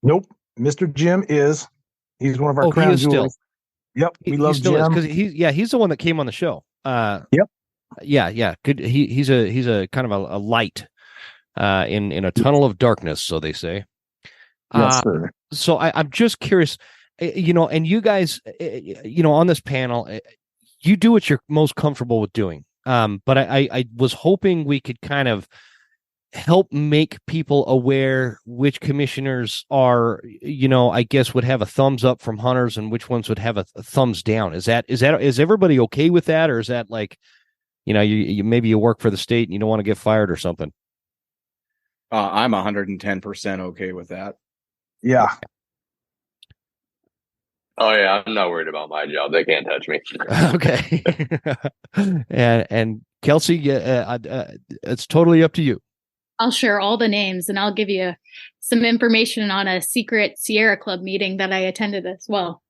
Nope, Mr. Jim is. He's one of our crown jewels. Yep, we love Jim because he's the one that came on the show. Yep. Yeah. Good. He's a kind of a light in a tunnel of darkness, so they say. Yes, sir. So I'm just curious, and you guys, on this panel, you do what you're most comfortable with doing. But I was hoping we could kind of help make people aware which commissioners are, I guess would have a thumbs up from hunters and which ones would have a thumbs down. Is everybody okay with that? Or is that like, you maybe you work for the state and you don't want to get fired or something? I'm 110% okay with that. Yeah. Oh yeah, I'm not worried about my job. They can't touch me. Okay. and Kelsey, it's totally up to you. I'll share all the names, and I'll give you some information on a secret Sierra Club meeting that I attended as well.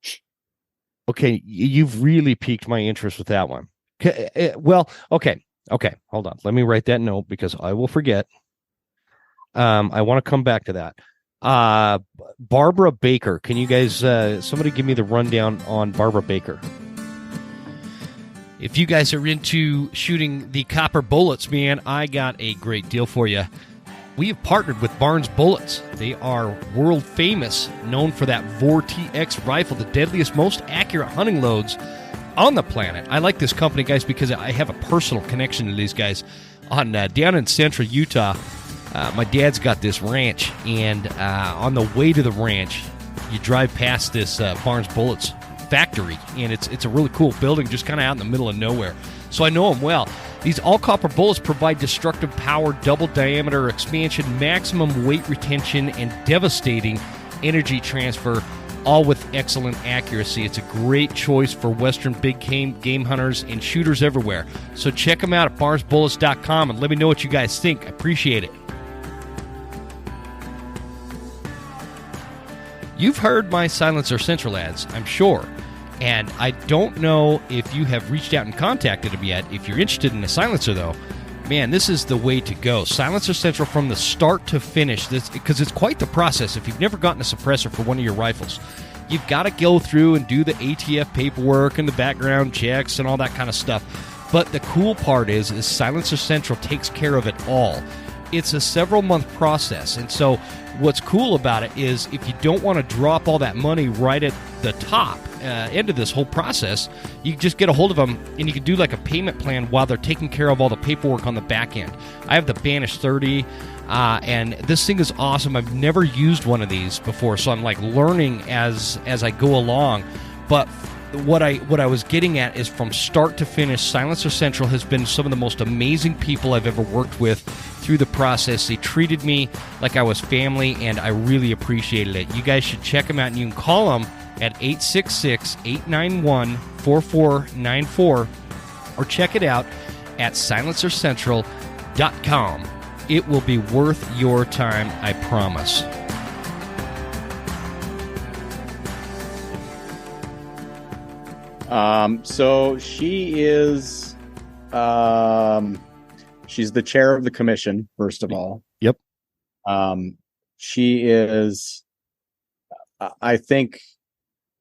Okay, you've really piqued my interest with that one. Well, okay, hold on. Let me write that note because I will forget. I want to come back to that. Barbara Baker, can you guys, somebody give me the rundown on Barbara Baker? If you guys are into shooting the copper bullets, man, I got a great deal for you. We have partnered with Barnes Bullets. They are world famous, known for that VOR TX rifle, the deadliest, most accurate hunting loads on the planet. I like this company, guys, because I have a personal connection to these guys. Down in central Utah, my dad's got this ranch, and on the way to the ranch, you drive past this Barnes Bullets factory, and it's a really cool building just kind of out in the middle of nowhere. So I know them well. These all-copper bullets provide destructive power, double diameter expansion, maximum weight retention, and devastating energy transfer, all with excellent accuracy. It's a great choice for Western big game hunters and shooters everywhere. So check them out at barnesbullets.com and let me know what you guys think. I appreciate it. You've heard my Silencer Central ads, I'm sure. And I don't know if you have reached out and contacted him yet. If you're interested in a silencer, though, man, this is the way to go. Silencer Central from the start to finish, because it's quite the process. If you've never gotten a suppressor for one of your rifles, you've got to go through and do the ATF paperwork and the background checks and all that kind of stuff. But the cool part is Silencer Central takes care of it all. It's a several-month process, and so what's cool about it is if you don't want to drop all that money right at the top end of this whole process, you can just get a hold of them, and you can do like a payment plan while they're taking care of all the paperwork on the back end. I have the Banish 30, and this thing is awesome. I've never used one of these before, so I'm like learning as I go along. But what I was getting at is from start to finish, Silencer Central has been some of the most amazing people I've ever worked with through the process. They treated me like I was family, and I really appreciated it. You guys should check them out, and you can call them at 866-891-4494 or check it out at silencercentral.com. It will be worth your time, I promise. So she is, she's the chair of the commission, first of all. Yep. She is, I think,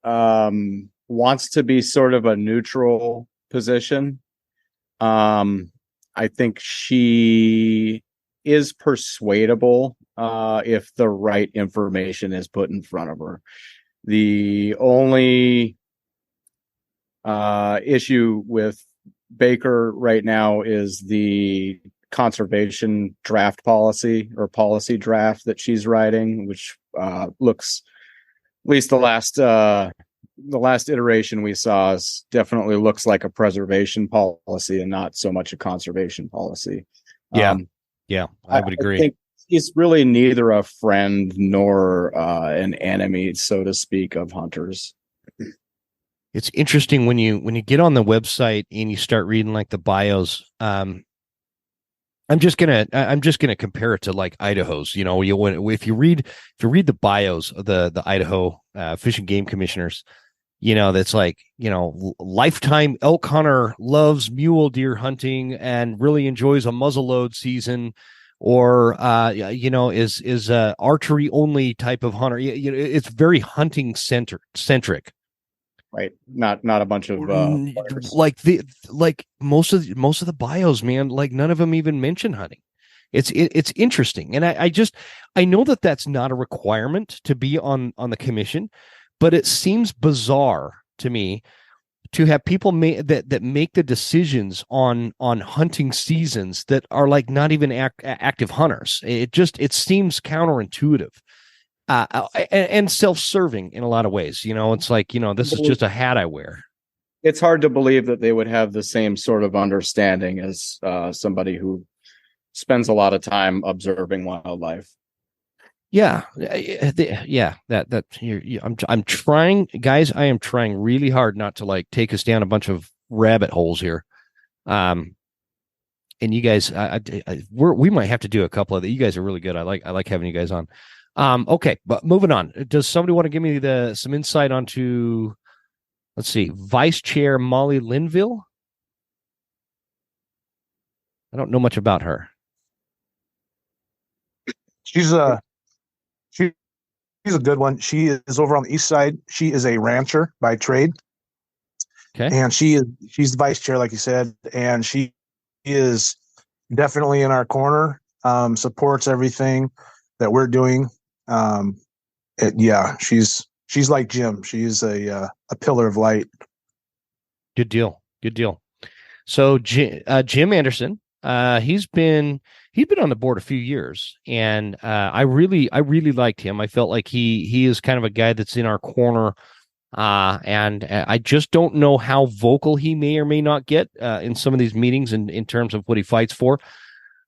wants to be sort of a neutral position. I think she is persuadable, if the right information is put in front of her. The only issue with Baker right now is the conservation draft policy or policy draft that she's writing, which looks, at least the last iteration we saw, definitely looks like a preservation policy and not so much a conservation policy. Yeah, I would agree. I think he's really neither a friend nor an enemy, so to speak, of hunters. It's interesting when you get on the website and you start reading like the bios. I'm just gonna compare it to like Idaho's. You know, if you read the bios of the Idaho Fish and Game Commissioners, you know, that's like, you know, lifetime elk hunter, loves mule deer hunting and really enjoys a muzzleload season, or you know, is archery only type of hunter. You know, it's very hunting centric. Right, not a bunch of like most of the bios, man. Like none of them even mention hunting. It's interesting, and I know that that's not a requirement to be on the commission, but it seems bizarre to me to have people that make the decisions on hunting seasons that are like not even active hunters. It seems counterintuitive. And self-serving in a lot of ways. You know, it's like, you know, this is just a hat I wear. It's hard to believe that they would have the same sort of understanding as somebody who spends a lot of time observing wildlife. Yeah. I'm trying, guys. I am trying really hard not to like take us down a bunch of rabbit holes here. And you guys, we might have to do a couple of. You guys are really good. I like having you guys on. Okay, but moving on. Does somebody want to give me some insight onto, let's see, Vice Chair Molly Linville? I don't know much about her. She's a good one. She is over on the east side. She is a rancher by trade. Okay. And she's the vice chair, like you said, and she is definitely in our corner, supports everything that we're doing. She's like Jim. She's a pillar of light. Good deal. So Jim Anderson, he's been on the board a few years, and I really liked him. I felt like he is kind of a guy that's in our corner, and I just don't know how vocal he may or may not get in some of these meetings in terms of what he fights for,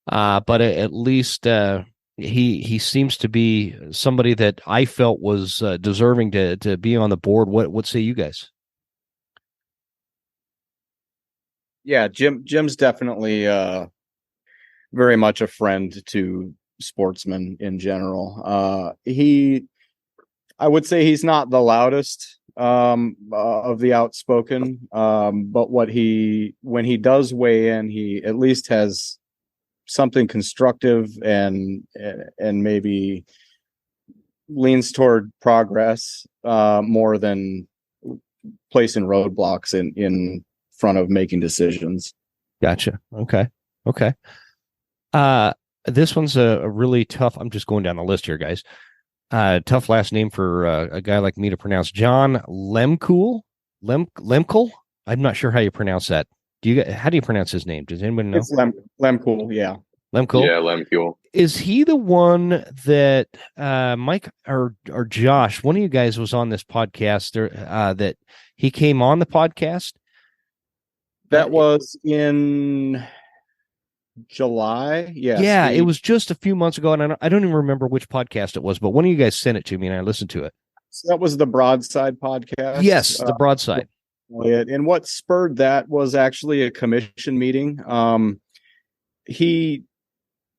but at least he seems to be somebody that I felt was deserving to be on the board. What say you guys? Yeah, Jim's definitely very much a friend to sportsmen in general. I would say he's not the loudest of the outspoken, but when he does weigh in, he at least has something constructive and maybe leans toward progress more than placing roadblocks in front of making decisions. Gotcha. Okay. This one's a really tough. I'm just going down the list here, guys. Tough last name for a guy like me to pronounce. John Lemkool. Lemkool. I'm not sure how you pronounce that. How do you pronounce his name? Does anybody know? It's Lemkool. Yeah. Lemkool. Yeah, Lemkool. Is he the one that Mike or Josh, one of you guys was on this podcast that he came on the podcast? That was in July. Yes. Yeah, it was just a few months ago, and I don't even remember which podcast it was, but one of you guys sent it to me, and I listened to it. So that was the Broadside podcast. Yes, the Broadside. And what spurred that was actually a commission meeting. He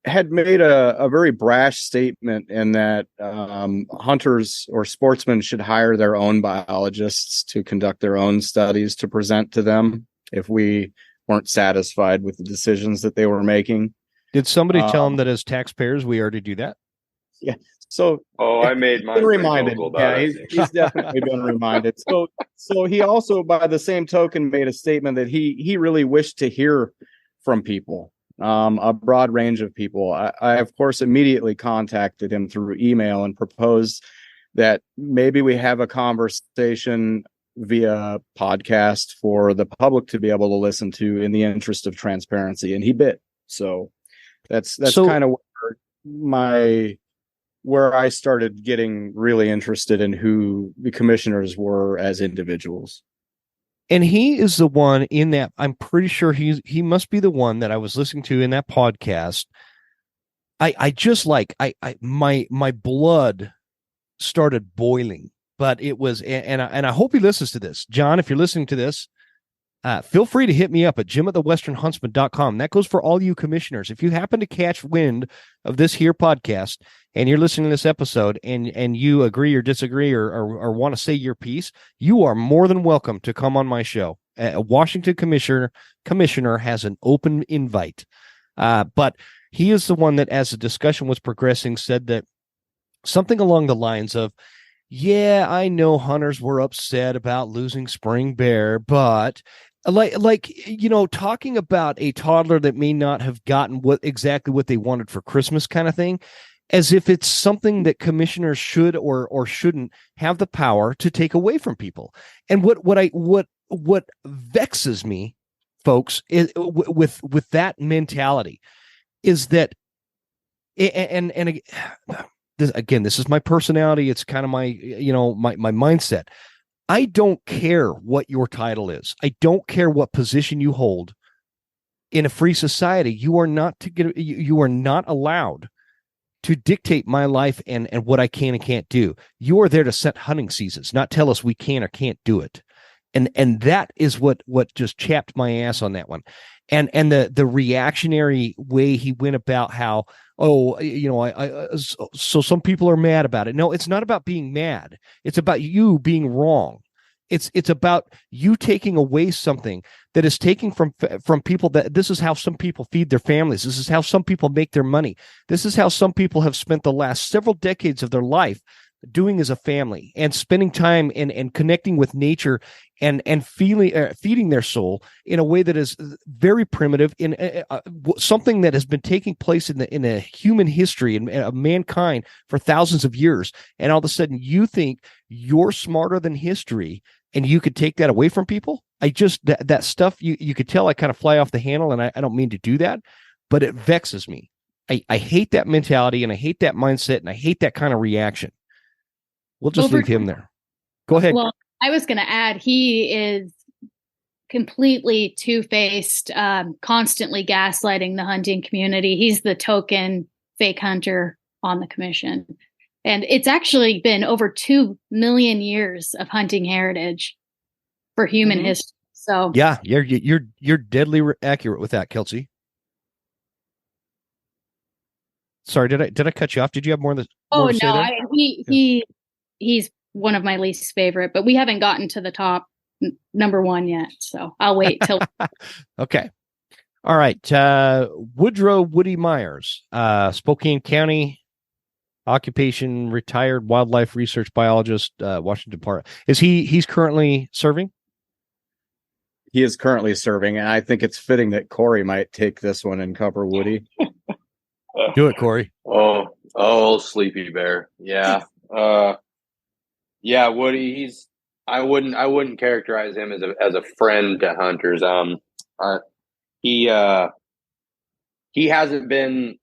had made a very brash statement in that hunters or sportsmen should hire their own biologists to conduct their own studies to present to them if we weren't satisfied with the decisions that they were making. Did somebody tell him that as taxpayers we already do that? Yeah. So I made mine reminded. about he's definitely been reminded. So he also, by the same token, made a statement that he really wished to hear from people, a broad range of people. I of course immediately contacted him through email and proposed that maybe we have a conversation via podcast for the public to be able to listen to in the interest of transparency, and he bit. So that's kind of where I started getting really interested in who the commissioners were as individuals. And he is the one in that, I'm pretty sure he must be the one that I was listening to in that podcast. I just my blood started boiling, but it was, and I hope he listens to this. John, if you're listening to this, feel free to hit me up at jim@thewesternhuntsman.com. That goes for all you commissioners. If you happen to catch wind of this here podcast and you're listening to this episode and you agree or disagree or want to say your piece, you are more than welcome to come on my show. A Washington commissioner has an open invite. But he is the one that, as the discussion was progressing, said that something along the lines of, yeah, I know hunters were upset about losing spring bear, but talking about a toddler that may not have gotten exactly what they wanted for Christmas kind of thing, as if it's something that commissioners should or shouldn't have the power to take away from people. And what vexes me, folks, is with that mentality is that, and this is my personality. It's kind of my mindset. I don't care what your title is. I don't care what position you hold. In a free society, you are not allowed to dictate my life and what I can and can't do. You are there to set hunting seasons, not tell us we can or can't do it. And that is what just chapped my ass on that one. And the reactionary way he went about how, so some people are mad about it. No, it's not about being mad. It's about you being wrong. It's about you taking away something that is taking from people. That this is how some people feed their families. This is how some people make their money. This is how some people have spent the last several decades of their life doing as a family and spending time and connecting with nature and feeding their soul in a way that is very primitive, in something that has been taking place in a human history and mankind for thousands of years. And all of a sudden you think you're smarter than history and you could take that away from people. That stuff, you could tell I kind of fly off the handle, and I don't mean to do that, but it vexes me. I hate that mentality, and I hate that mindset, and I hate that kind of reaction. We'll just leave him there. Go ahead. Well, I was going to add, he is completely two-faced, constantly gaslighting the hunting community. He's the token fake hunter on the commission. And it's actually been over 2 million years of hunting heritage for human history. So yeah, you're deadly accurate with that, Kelsey. Sorry, did I cut you off? Did you have more than? He's one of my least favorite, but we haven't gotten to the top number one yet. So I'll wait till. Okay. All right. Woodrow Woody Myers, Spokane County, occupation, retired wildlife research biologist, Washington Park. He's currently serving? He is currently serving, and I think it's fitting that Cory might take this one and cover Woody. Do it, Cory. Oh, Sleepy Bear. Yeah. Yeah, Woody, I wouldn't characterize him as a friend to hunters. He hasn't been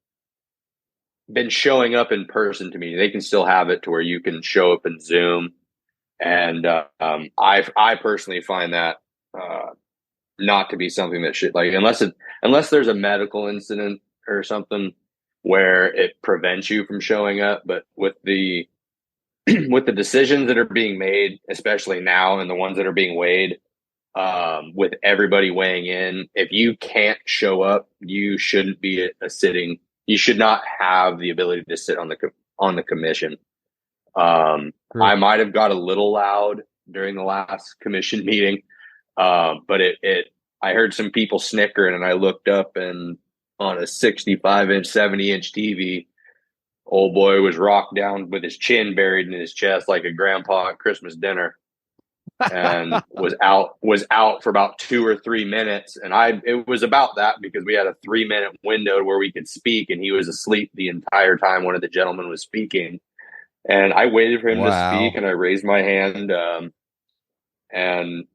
showing up in person to me. They can still have it to where you can show up in Zoom, and I personally find that not to be something that should, like, unless there's a medical incident or something where it prevents you from showing up. But with the with the decisions that are being made, especially now, and the ones that are being weighed, with everybody weighing in, if you can't show up, you shouldn't be you should not have the ability to sit on the commission. I might have got a little loud during the last commission meeting, but I heard some people snickering, and I looked up, and on a 65-inch, 70-inch TV, old boy was rocked down with his chin buried in his chest like a grandpa at Christmas dinner, and was out for about 2 or 3 minutes. And it was about that because we had a 3-minute window where we could speak, and he was asleep the entire time one of the gentlemen was speaking. And I waited for him to speak, and I raised my hand, and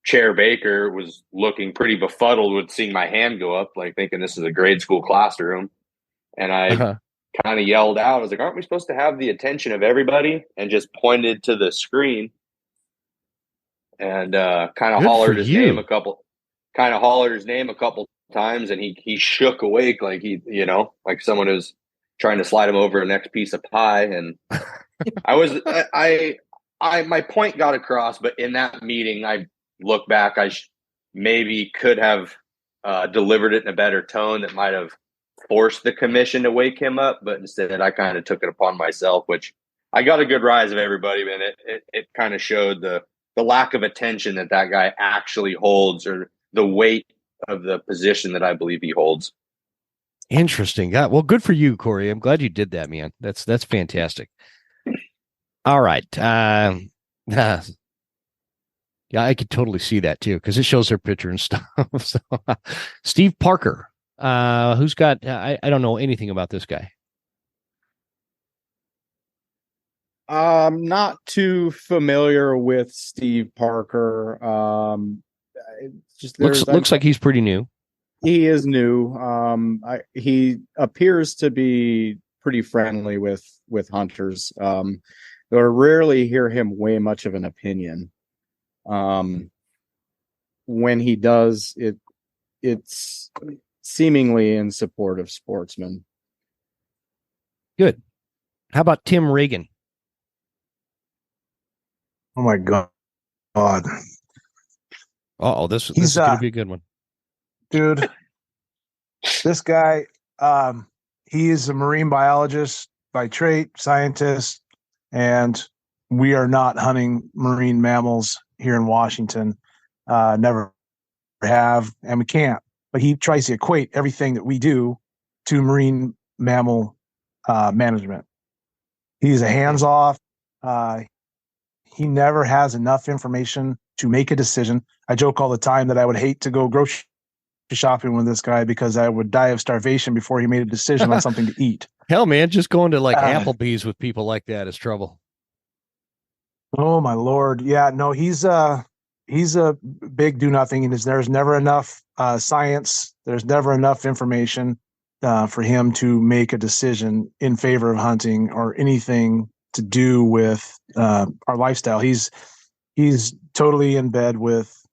Chair Baker was looking pretty befuddled with seeing my hand go up, like thinking this is a grade school classroom. And I kind of yelled out, I was like, aren't we supposed to have the attention of everybody? And just pointed to the screen, and kind of hollered his name a couple times. And he shook awake like like someone who's trying to slide him over a next piece of pie. And my point got across, but in that meeting, I look back, I maybe could have delivered it in a better tone that might have forced the commission to wake him up, but instead I kind of took it upon myself, which I got a good rise of everybody, man. It kind of showed the lack of attention that guy actually holds, or the weight of the position that I believe he holds. Interesting. Well, good for you, Cory. I'm glad you did that, man. That's fantastic. All right. Yeah, I could totally see that too, because it shows their picture and stuff. So, Steve Parker, who's got, I don't know anything about this guy. I'm not too familiar with Steve Parker. Looks like he's pretty new. He is new. He appears to be pretty friendly with hunters. I rarely hear him weigh much of an opinion. When he does, it's seemingly in support of sportsmen. Good. How about Tim Reagan? Oh my God. This is going to be a good one. Dude, this guy, he is a marine biologist by trade, scientist, and we are not hunting marine mammals here in Washington. Never have, and we can't. But he tries to equate everything that we do to marine mammal management. He's a hands-off. He never has enough information to make a decision. I joke all the time that I would hate to go grocery shopping with this guy because I would die of starvation before he made a decision on something to eat. Hell, man, just going to like Applebee's with people like that is trouble. Oh my Lord. Yeah, no, he's a big do nothing. There's never enough science. There's never enough information for him to make a decision in favor of hunting or anything to do with our lifestyle. He's totally in bed with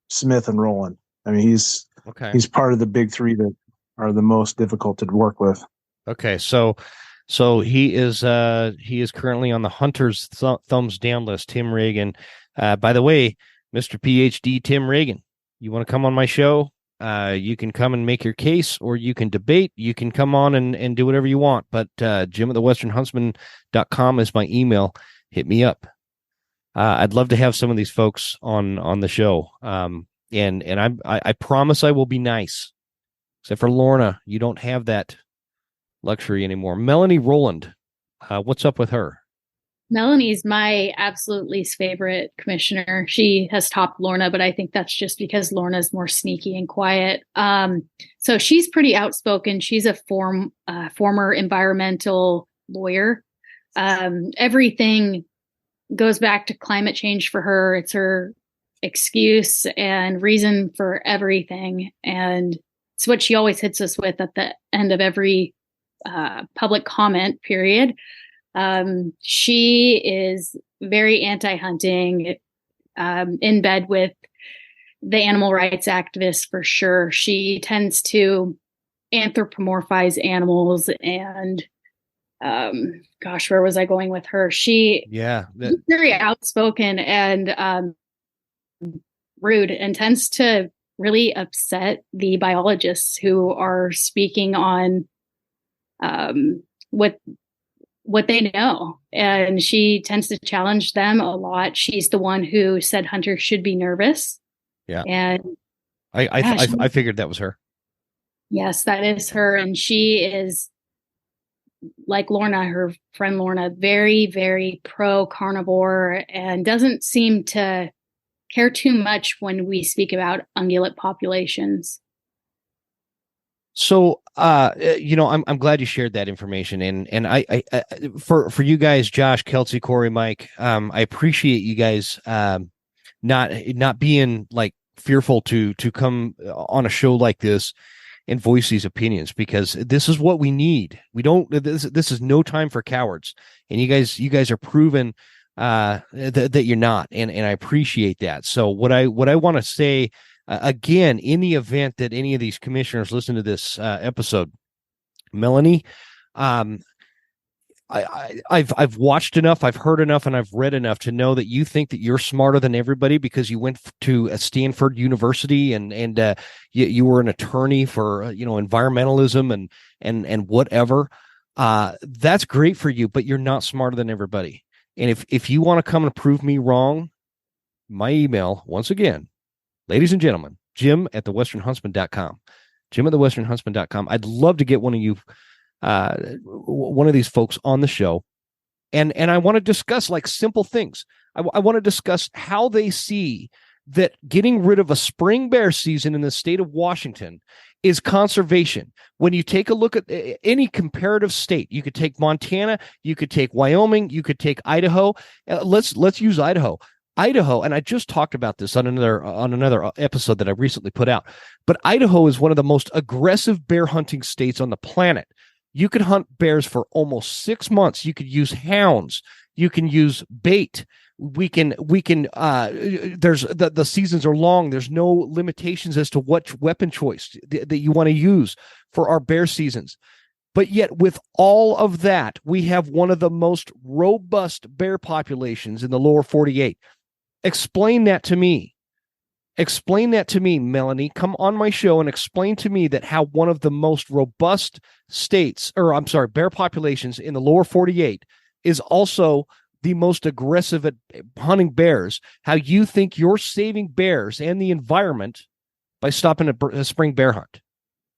Smith and Rowland. I mean, he's part of the big three that are the most difficult to work with. Okay, so he is currently on the Hunter's thumbs down list. Tim Reagan. By the way, Mr. PhD Tim Reagan, you want to come on my show? You can come and make your case, or you can debate. You can come on and do whatever you want. But Jim at thewesternhuntsman.com is my email. hit me up. I'd love to have some of these folks on the show. And I promise I will be nice. Except for Lorna, you don't have that luxury anymore. Melanie Rowland, what's up with her? Melanie's my absolute least favorite commissioner. She has topped Lorna, but I think that's just because Lorna's more sneaky and quiet. So she's pretty outspoken. She's a former environmental lawyer. Everything goes back to climate change for her. It's her excuse and reason for everything. And it's what she always hits us with at the end of every public comment period. She is very anti-hunting, in bed with the animal rights activists for sure. She tends to anthropomorphize animals and, where was I going with her? She's very outspoken and rude and tends to really upset the biologists who are speaking on what they know. And she tends to challenge them a lot. She's the one who said hunters should be nervous. Yeah. And I figured that was her. Yes, that is her. And she is, like Lorna, her friend Lorna, very, very pro carnivore and doesn't seem to care too much when we speak about ungulate populations. So, I'm glad you shared that information, and I for you guys, Josh, Kelsey, Cory, Mike, I appreciate you guys not being like fearful to come on a show like this and voice these opinions, because this is what we need. We don't. This is no time for cowards, and you guys are proven that you're not, and I appreciate that. So what I want to say. Again, in the event that any of these commissioners listen to this episode, Melanie, I've watched enough, I've heard enough, and I've read enough to know that you think that you're smarter than everybody because you went to a Stanford University and you were an attorney for environmentalism and whatever. That's great for you, but you're not smarter than everybody. And if you want to come and prove me wrong, my email once again. Ladies and gentlemen, Jim@thewesternhuntsman.com. Jim@thewesternhuntsman.com. I'd love to get one of you, one of these folks on the show. And I want to discuss like simple things. I want to discuss how they see that getting rid of a spring bear season in the state of Washington is conservation. When you take a look at any comparative state, you could take Montana, you could take Wyoming, you could take Idaho. Let's use Idaho. Idaho, and I just talked about this on another episode that I recently put out, but Idaho is one of the most aggressive bear hunting states on the planet. You could hunt bears for almost 6 months. You could use hounds. You can use bait. We can there's the seasons are long. There's no limitations as to what weapon choice that you want to use for our bear seasons. But yet with all of that, we have one of the most robust bear populations in the lower 48. Explain that to me. Explain that to me, Melanie. Come on my show and explain to me that how one of the most robust bear populations in the lower 48 is also the most aggressive at hunting bears. How you think you're saving bears and the environment by stopping a spring bear hunt.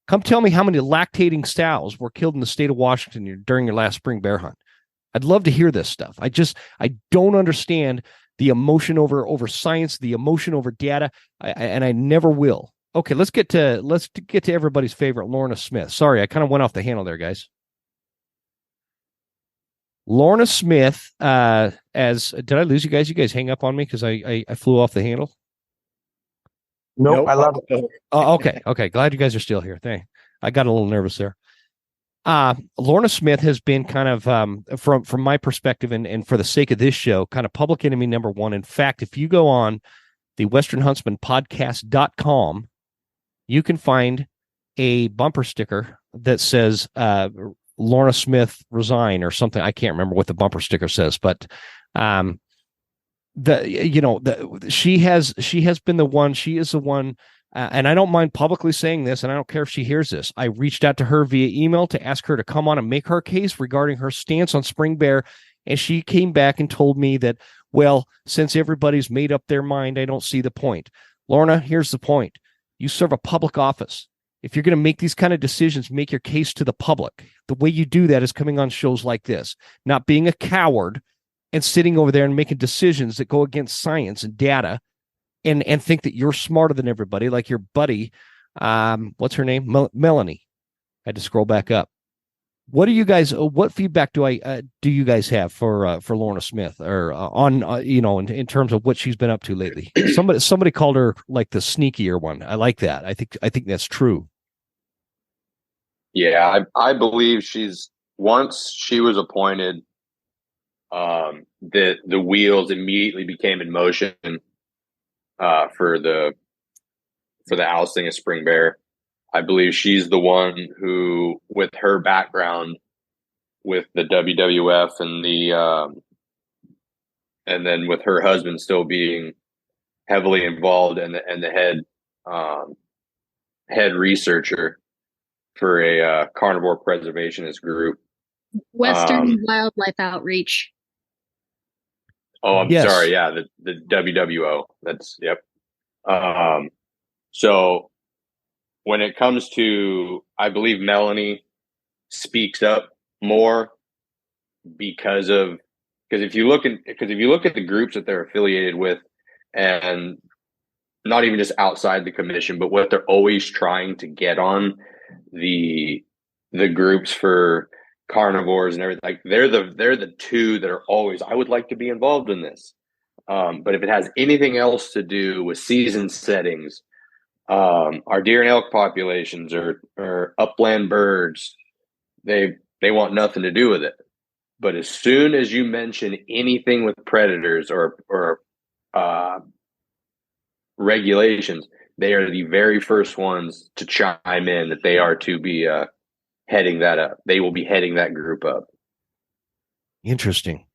Come tell me how many lactating sows were killed in the state of Washington during your last spring bear hunt. I'd love to hear this stuff. I don't understand the emotion over science, the emotion over data, and I never will. Okay, let's get to everybody's favorite, Lorna Smith. Sorry, I kind of went off the handle there, guys. Lorna Smith, did I lose you guys? You guys hang up on me because I flew off the handle? Nope, I love it. Oh, okay. Glad you guys are still here. I got a little nervous there. Lorna Smith has been kind of, from my perspective and for the sake of this show, kind of public enemy number one. In fact, if you go on the westernhuntsmanpodcast.com, you can find a bumper sticker that says Lorna Smith resign or something. I can't remember what the bumper sticker says, but she has been the one. She is the one. And I don't mind publicly saying this, and I don't care if she hears this. I reached out to her via email to ask her to come on and make her case regarding her stance on spring bear And she came back and told me that, well, since everybody's made up their mind, I don't see the point. Lorna, here's the point. You serve a public office. If you're going to make these kind of decisions, make your case to the public. The way you do that is coming on shows like this, not being a coward and sitting over there and making decisions that go against science and data and think that you're smarter than everybody, like your buddy. What's her name? Melanie. I had to scroll back up. What do you guys? What feedback do you guys have for Lorna Smith, or in terms of what she's been up to lately? Somebody called her like the sneakier one. I like that. I think that's true. Yeah, I believe once she was appointed, the wheels immediately became in motion for the ousting of Spring Bear. I believe she's the one who, with her background with the WWF and then with her husband still being heavily involved and the head researcher for a carnivore preservationist group, Western Wildlife Outreach. Oh, I'm sorry. Yeah, the WWO. That's yep. So when it comes to, I believe Melanie speaks up more because if you look at the groups that they're affiliated with, and not even just outside the commission, but what they're always trying to get on the groups for carnivores and everything, like they're the two that are always, I would like to be involved in this. But if it has anything else to do with season settings, our deer and elk populations or upland birds, they want nothing to do with it. But as soon as you mention anything with predators or regulations, they are the very first ones to chime in that they are to be heading that up. They will be heading that group up. Interesting.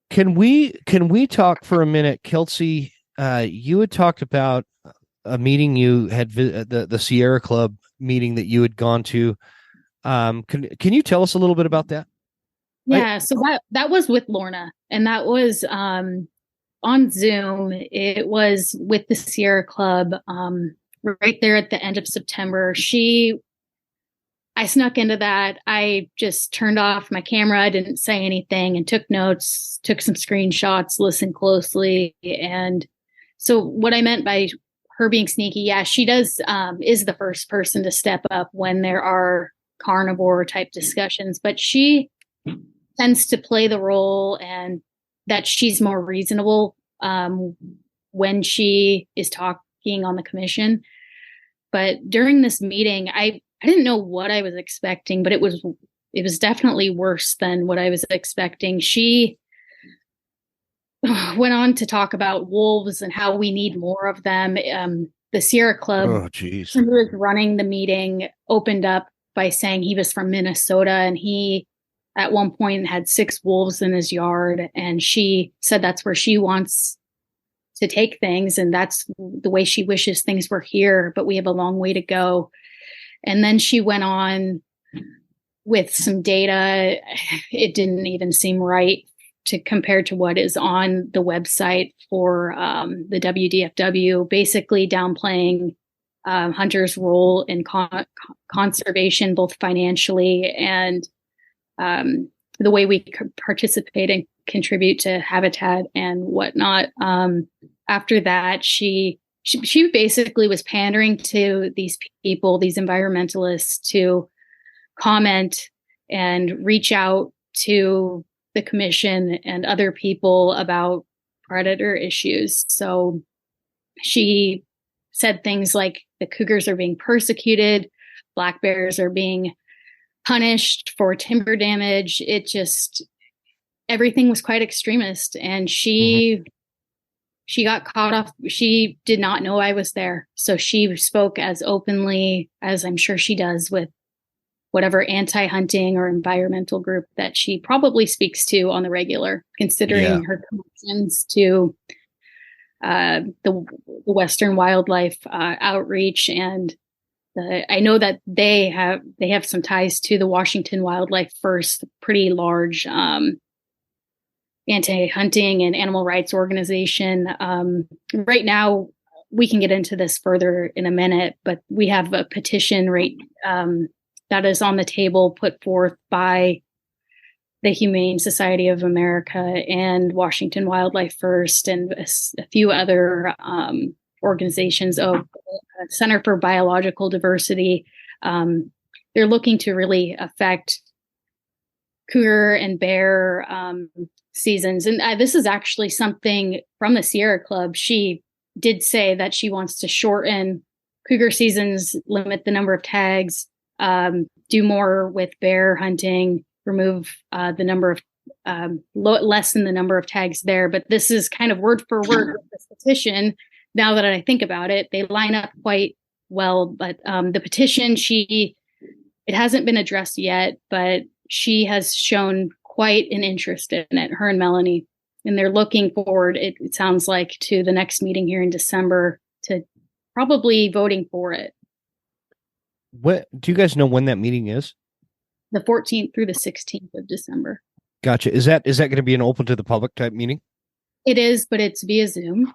Can we talk for a minute, Kelsey? You had talked about a meeting you had, the Sierra Club meeting that you had gone to. Can you tell us a little bit about that? Yeah, so that was with Lorna, and that was on Zoom. It was with the Sierra Club right there at the end of September. I snuck into that. I just turned off my camera, didn't say anything, and took notes, took some screenshots, listened closely. And so what I meant by her being sneaky, yeah, she is the first person to step up when there are carnivore type discussions, but she tends to play the role and that she's more reasonable when she is talking on the commission. But during this meeting, I didn't know what I was expecting, but it was definitely worse than what I was expecting. She went on to talk about wolves and how we need more of them. The Sierra Club, who was running the meeting, opened up by saying he was from Minnesota and he at one point had 6 wolves in his yard. And she said that's where she wants to take things. And that's the way she wishes things were here, but we have a long way to go. And then she went on with some data. It didn't even seem right to compare to what is on the website for the WDFW, basically downplaying hunters' role in conservation, both financially and the way we participate and contribute to habitat and whatnot. After that, she basically was pandering to these people, these environmentalists, to comment and reach out to the commission and other people about predator issues. So she said things like the cougars are being persecuted, black bears are being punished for timber damage. Everything was quite extremist. And she got caught off. She did not know I was there. So she spoke as openly as I'm sure she does with whatever anti-hunting or environmental group that she probably speaks to on the regular, considering her connections to the Western Wildlife Outreach. And I know that they have some ties to the Washington Wildlife First, pretty large anti-hunting and animal rights organization. Right now, we can get into this further in a minute, but we have a petition that is on the table put forth by the Humane Society of America and Washington Wildlife First and a few other organizations. Center for Biological Diversity. They're looking to really affect cougar and bear seasons. And this is actually something from the Sierra Club. She did say that she wants to shorten cougar seasons, limit the number of tags, do more with bear hunting, remove the number of lessen the number of tags there. But this is kind of word for word with this petition. Now that I think about it, they line up quite well. But the petition, it hasn't been addressed yet, but she has shown quite an interest in it, her and Melanie. And they're looking forward, it sounds like, to the next meeting here in December to probably voting for it. What do you guys know when that meeting is? The 14th through the 16th of December. Gotcha. Is that going to be an open to the public type meeting? It is, but it's via Zoom.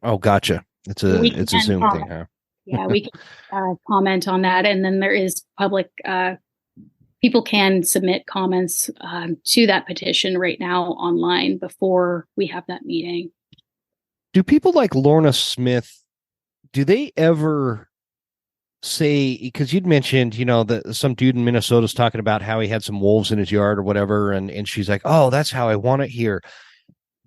Oh, gotcha. It's a Zoom thing, huh? Yeah, we can comment on that, and then there is public. People can submit comments to that petition right now online before we have that meeting. Do people like Lorna Smith? Do they ever say, because you'd mentioned, that some dude in Minnesota's talking about how he had some wolves in his yard or whatever, and she's like, "Oh, that's how I want it here."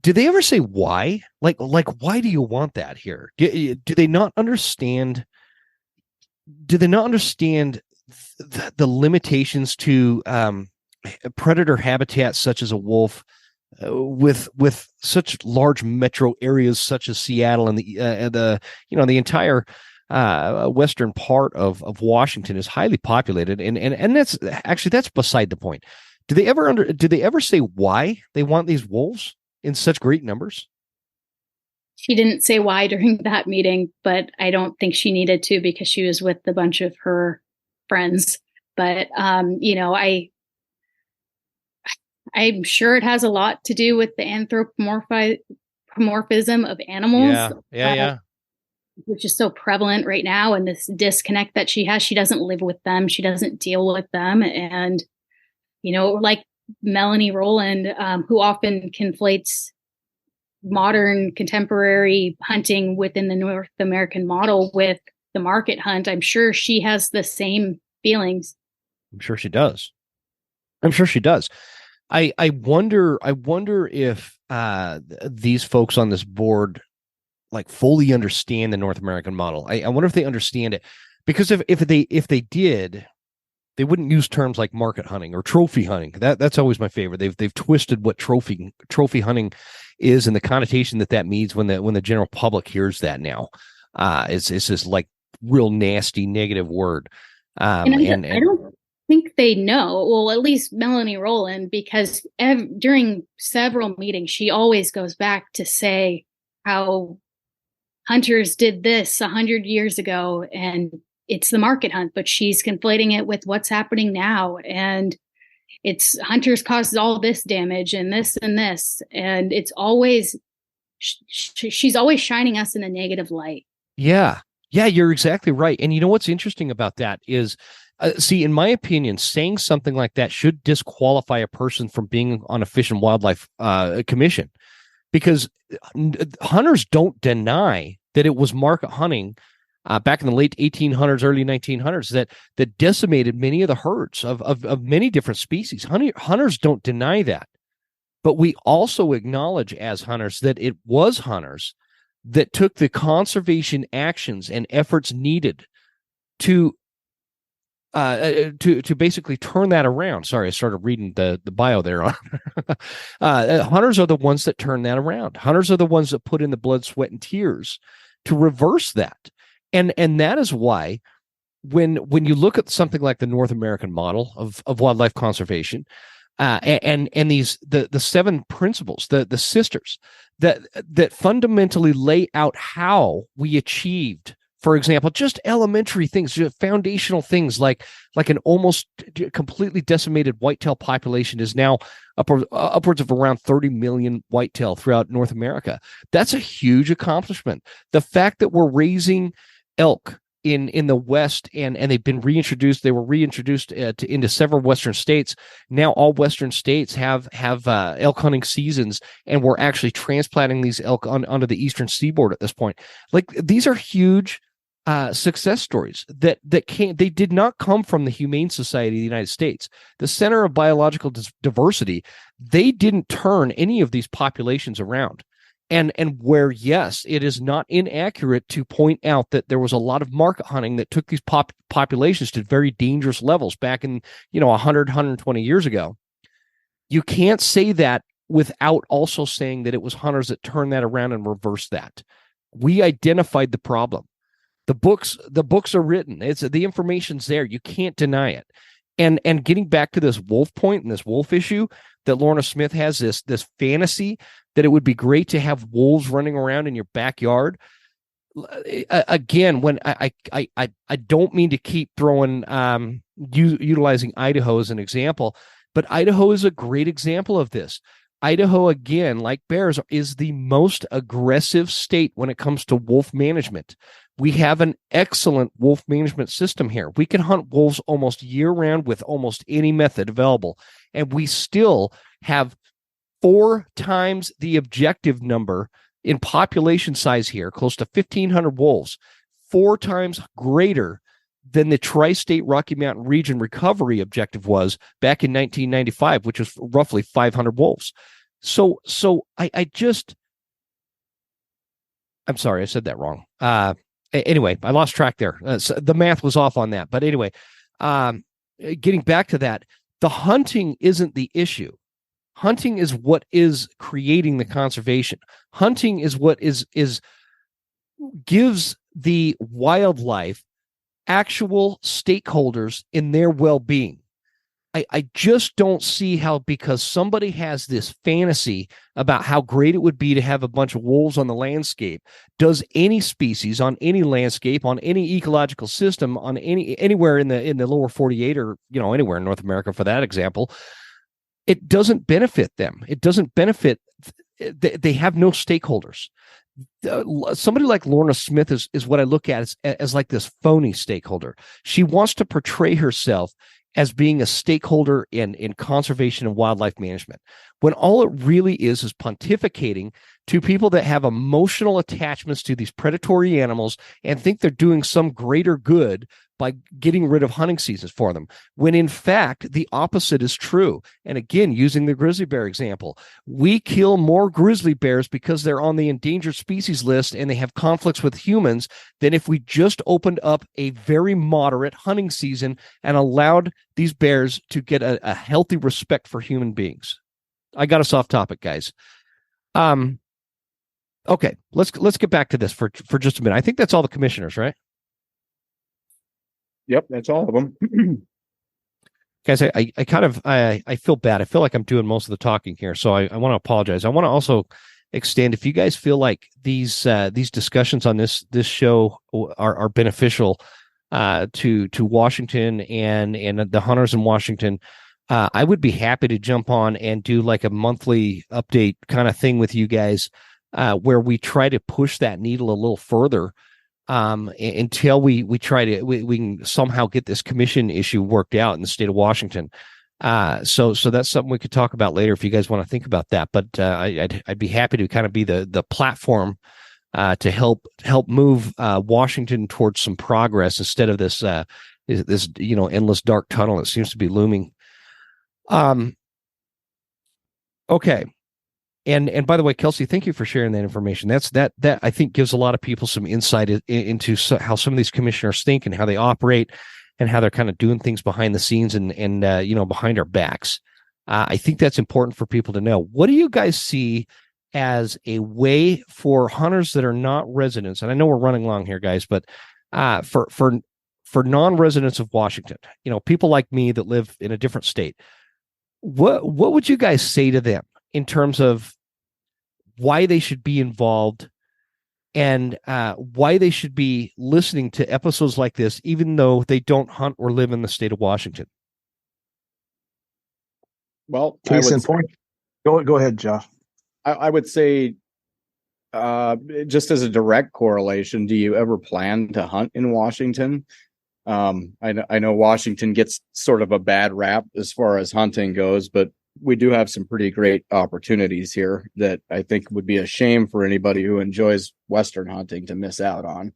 Do they ever say why? Like why do you want that here? Do they not understand? Do they not understand the limitations to predator habitats such as a wolf with such large metro areas such as Seattle and the entire western part of Washington is highly populated, and that's beside the point. Do they ever say why they want these wolves in such great numbers? She didn't say why during that meeting, but I don't think she needed to because she was with a bunch of her friends. But I'm sure it has a lot to do with the anthropomorphism of animals. Yeah. Which is so prevalent right now, and this disconnect that she has. She doesn't live with them. She doesn't deal with them. And, like Melanie Rowland, who often conflates modern contemporary hunting within the North American model with the market hunt. I'm sure she has the same feelings. I'm sure she does. I wonder if these folks on this board like fully understand the North American model. I wonder if they understand it, because if they did, they wouldn't use terms like market hunting or trophy hunting. That's always my favorite. They've twisted what trophy hunting is and the connotation that means when the general public hears that now. It's this like real nasty negative word. I don't think they know. Well, at least Melanie Rowland, because during several meetings, she always goes back to say how hunters did this 100 years ago, and it's the market hunt, but she's conflating it with what's happening now. And it's hunters caused all this damage and this, and it's always, she's always shining us in a negative light. Yeah, you're exactly right. And you know what's interesting about that is, in my opinion, saying something like that should disqualify a person from being on a Fish and Wildlife Commission, because hunters don't deny that it was market hunting back in the late 1800s, early 1900s that decimated many of the herds of many different species. Hunters don't deny that, but we also acknowledge as hunters that it was hunters that took the conservation actions and efforts needed to basically turn that around. Sorry, I started reading the bio there on. Hunters are the ones that turn that around. Hunters are the ones that put in the blood, sweat, and tears to reverse that. And that is why when you look at something like the North American model of wildlife conservation, and these the 7 principles, the sisters that fundamentally lay out how we achieved For example, just elementary things, just foundational things like an almost completely decimated whitetail population is now upwards of around 30 million whitetail throughout North America. That's a huge accomplishment. The fact that we're raising elk in the West and they've been reintroduced. They were reintroduced into several Western states. Now all Western states have elk hunting seasons, and we're actually transplanting these elk onto the Eastern Seaboard at this point. Like, these are huge success stories that they did not come from the Humane Society of the United States, the Center of Biological Diversity. They didn't turn any of these populations around. And where, yes, it is not inaccurate to point out that there was a lot of market hunting that took these populations to very dangerous levels back in 100, 120 years ago. You can't say that without also saying that it was hunters that turned that around and reversed that. We identified the problem. The books are written. The information's there. You can't deny it. And getting back to this wolf point and this wolf issue, that Lorna Smith has this fantasy that it would be great to have wolves running around in your backyard. Again, when I don't mean to keep throwing utilizing Idaho as an example, but Idaho is a great example of this. Idaho, again, like bears, is the most aggressive state when it comes to wolf management. We have an excellent wolf management system here. We can hunt wolves almost year-round with almost any method available, and we still have 4 times the objective number in population size here, close to 1,500 wolves, 4 times greater than the Tri-State Rocky Mountain Region recovery objective was back in 1995, which was roughly 500 wolves. So I'm sorry, I said that wrong. Anyway, I lost track there. So the math was off on that. But anyway, getting back to that, the hunting isn't the issue. Hunting is what is creating the conservation. Hunting is what gives the wildlife actual stakeholders in their well-being. I just don't see how, because somebody has this fantasy about how great it would be to have a bunch of wolves on the landscape, does any species on any landscape, on any ecological system, on anywhere in the lower 48 or anywhere in North America for that example, it doesn't benefit them. It doesn't benefit. They have no stakeholders. Somebody like Lorna Smith is what I look at as like this phony stakeholder. She wants to portray herself as being a stakeholder in conservation and wildlife management, when all it really is pontificating to people that have emotional attachments to these predatory animals and think they're doing some greater good by getting rid of hunting seasons for them, when in fact the opposite is true. And again, using the grizzly bear example, we kill more grizzly bears because they're on the endangered species list and they have conflicts with humans than if we just opened up a very moderate hunting season and allowed these bears to get a healthy respect for human beings. I got us off topic, guys. Okay, let's get back to this for just a minute. I think that's all the commissioners, right? Yep, that's all of them. Guys, I feel bad. I feel like I'm doing most of the talking here, so I want to apologize. I want to also extend, if you guys feel like these discussions on this show are beneficial to Washington and the hunters in Washington, I would be happy to jump on and do like a monthly update kind of thing with you guys, where we try to push that needle a little further. Until we can somehow get this commission issue worked out in the state of Washington. So that's something we could talk about later if you guys want to think about that. But I'd be happy to kind of be the platform to help move Washington towards some progress instead of this endless dark tunnel that seems to be looming. Okay. And by the way, Kelsey, thank you for sharing that information. That I think gives a lot of people some insight into how some of these commissioners think and how they operate and how they're kind of doing things behind the scenes and behind our backs. I think that's important for people to know. What do you guys see as a way for hunters that are not residents? And I know we're running long here, guys, but for non-residents of Washington, people like me that live in a different state, what would you guys say to them in terms of why they should be involved and why they should be listening to episodes like this, even though they don't hunt or live in the state of Washington. Well, case in point. Go ahead, Josh. I would say, just as a direct correlation, do you ever plan to hunt in Washington? I know Washington gets sort of a bad rap as far as hunting goes, but we do have some pretty great opportunities here that I think would be a shame for anybody who enjoys Western hunting to miss out on.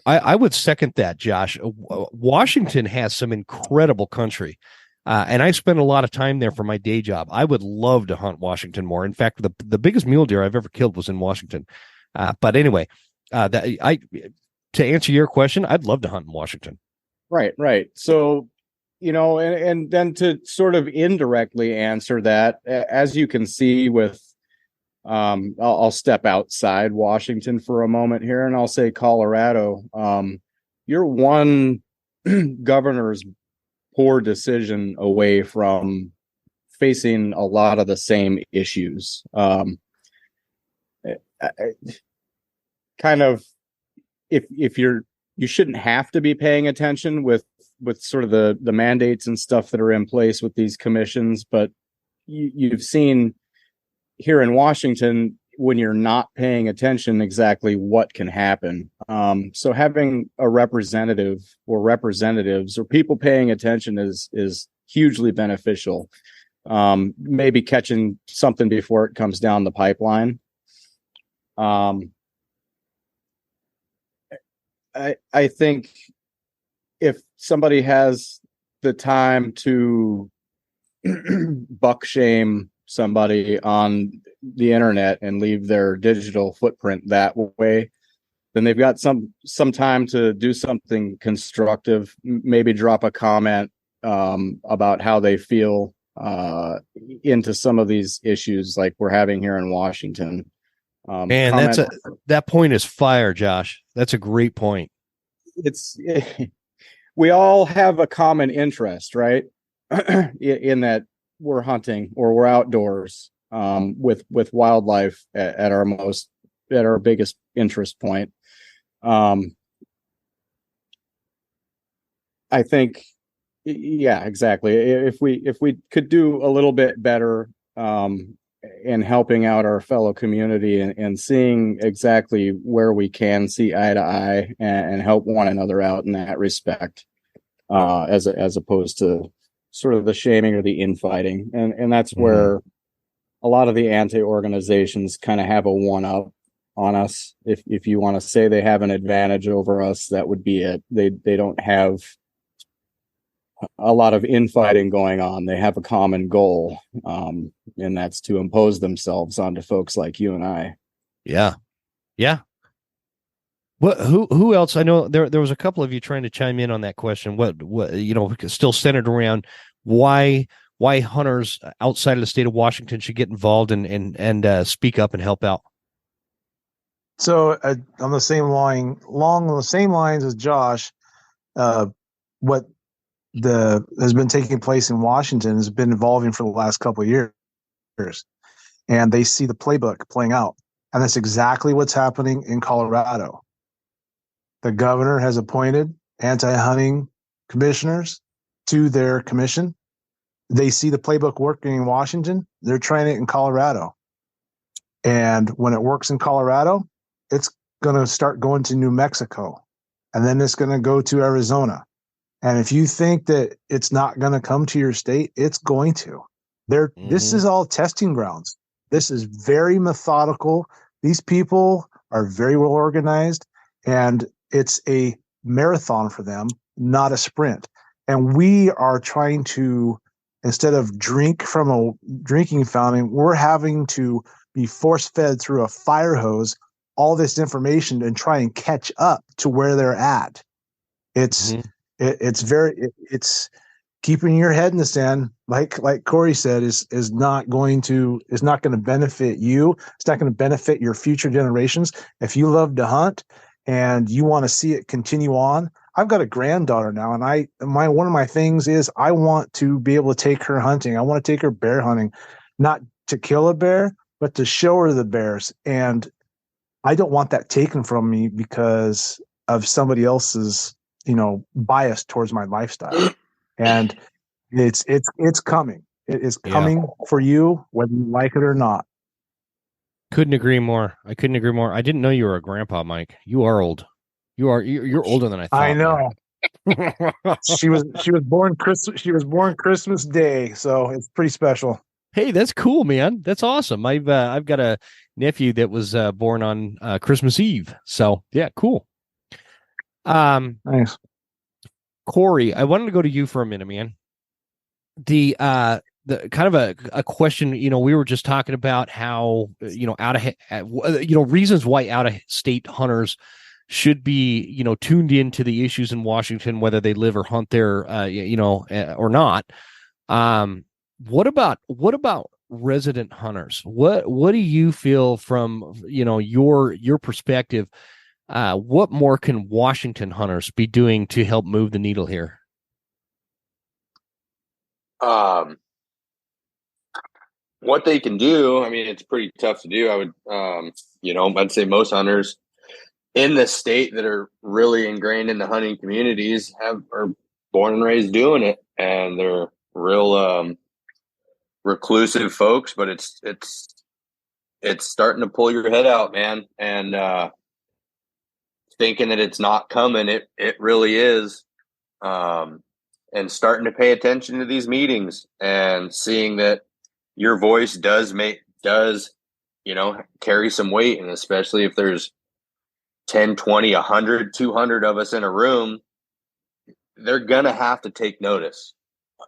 I would second that, Josh. Washington has some incredible country, and I spend a lot of time there for my day job. I would love to hunt Washington more. In fact, the biggest mule deer I've ever killed was in Washington. But anyway, to answer your question, I'd love to hunt in Washington. Right. So, and then to sort of indirectly answer that, as you can see with, I'll step outside Washington for a moment here, and I'll say Colorado. You're one governor's poor decision away from facing a lot of the same issues. Kind of, if you shouldn't have to be paying attention with sort of the mandates and stuff that are in place with these commissions, but you've seen here in Washington, when you're not paying attention, exactly what can happen. So having a representative or representatives or people paying attention is hugely beneficial. Maybe catching something before it comes down the pipeline. I think if somebody has the time to buck shame somebody on the internet and leave their digital footprint that way, then they've got some time to do something constructive, maybe drop a comment about how they feel into some of these issues like we're having here in Washington. Man, that point is fire, Josh. That's a great point. We all have a common interest, right? In that we're hunting or we're outdoors with wildlife at our biggest interest point. I think, yeah, exactly. If we could do a little bit better in helping out our fellow community and seeing exactly where we can see eye to eye and help one another out in that respect, as opposed to sort of the shaming or the infighting. And that's where a lot of the anti-organizations kind of have a one-up on us. If you want to say they have an advantage over us, that would be it. They don't have a lot of infighting going on. They have a common goal, and that's to impose themselves onto folks like you and I. Yeah. What? Who else? I know there was a couple of you trying to chime in on that question. What still centered around why hunters outside of the state of Washington should get involved and speak up and help out. So on the same line, along the same lines as Josh, what has been taking place in Washington has been evolving for the last couple of years, and they see the playbook playing out, and that's exactly what's happening in Colorado. The governor has appointed anti-hunting commissioners to their commission. They see the playbook working in Washington. They're trying it in Colorado, and when it works in Colorado, it's going to start going to New Mexico, and then it's going to go to Arizona. And if you think that it's not going to come to your state, it's going to. This is all testing grounds. This is very methodical. These people are very well organized, and it's a marathon for them, not a sprint. And we are trying to, instead of drink from a drinking fountain, we're having to be force-fed through a fire hose all this information and try and catch up to where they're at. It's keeping your head in the sand, like Cory said, is not going to benefit you. It's not going to benefit your future generations. If you love to hunt and you want to see it continue on, I've got a granddaughter now, and one of my things is I want to be able to take her hunting. I want to take her bear hunting, not to kill a bear, but to show her the bears. And I don't want that taken from me because of somebody else's, bias towards my lifestyle. And it's coming. It is coming for you, whether you like it or not. Couldn't agree more. I couldn't agree more. I didn't know you were a grandpa, Mike. You are old. You're older than I thought. I know. She was born Christmas Day, so it's pretty special. Hey, that's cool, man. That's awesome. I've got a nephew that was born on Christmas Eve. So yeah, cool. Nice. Cory, I wanted to go to you for a minute, man. The kind of a question, we were just talking about how, reasons why out of state hunters should be, tuned into the issues in Washington, whether they live or hunt there, or not. What about resident hunters? What do you feel from, your perspective? What more can Washington hunters be doing to help move the needle here? What they can do, I mean, it's pretty tough to do. I would, I'd say most hunters in the state that are really ingrained in the hunting communities are born and raised doing it, and they're real reclusive folks. But it's starting to pull your head out, man, and thinking that it's not coming. It really is, and starting to pay attention to these meetings and seeing that your voice does carry some weight, and especially if there's 10, 20, 100, 200 of us in a room, they're going to have to take notice.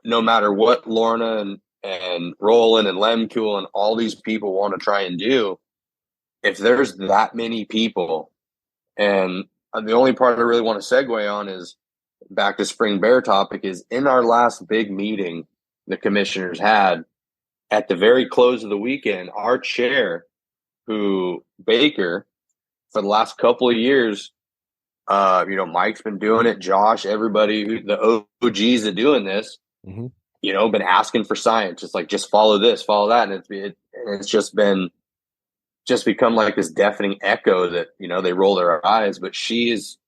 No matter what Lorna and Roland and Lemkuhl and all these people want to try and do, if there's that many people, and the only part I really want to segue on is back to spring bear topic, is in our last big meeting the commissioners had at the very close of the weekend, our chair, Baker, for the last couple of years, Mike's been doing it, Josh, everybody, the OGs that doing this, been asking for science, just follow this, follow that. And it's just become like this deafening echo that, they roll their eyes. But she is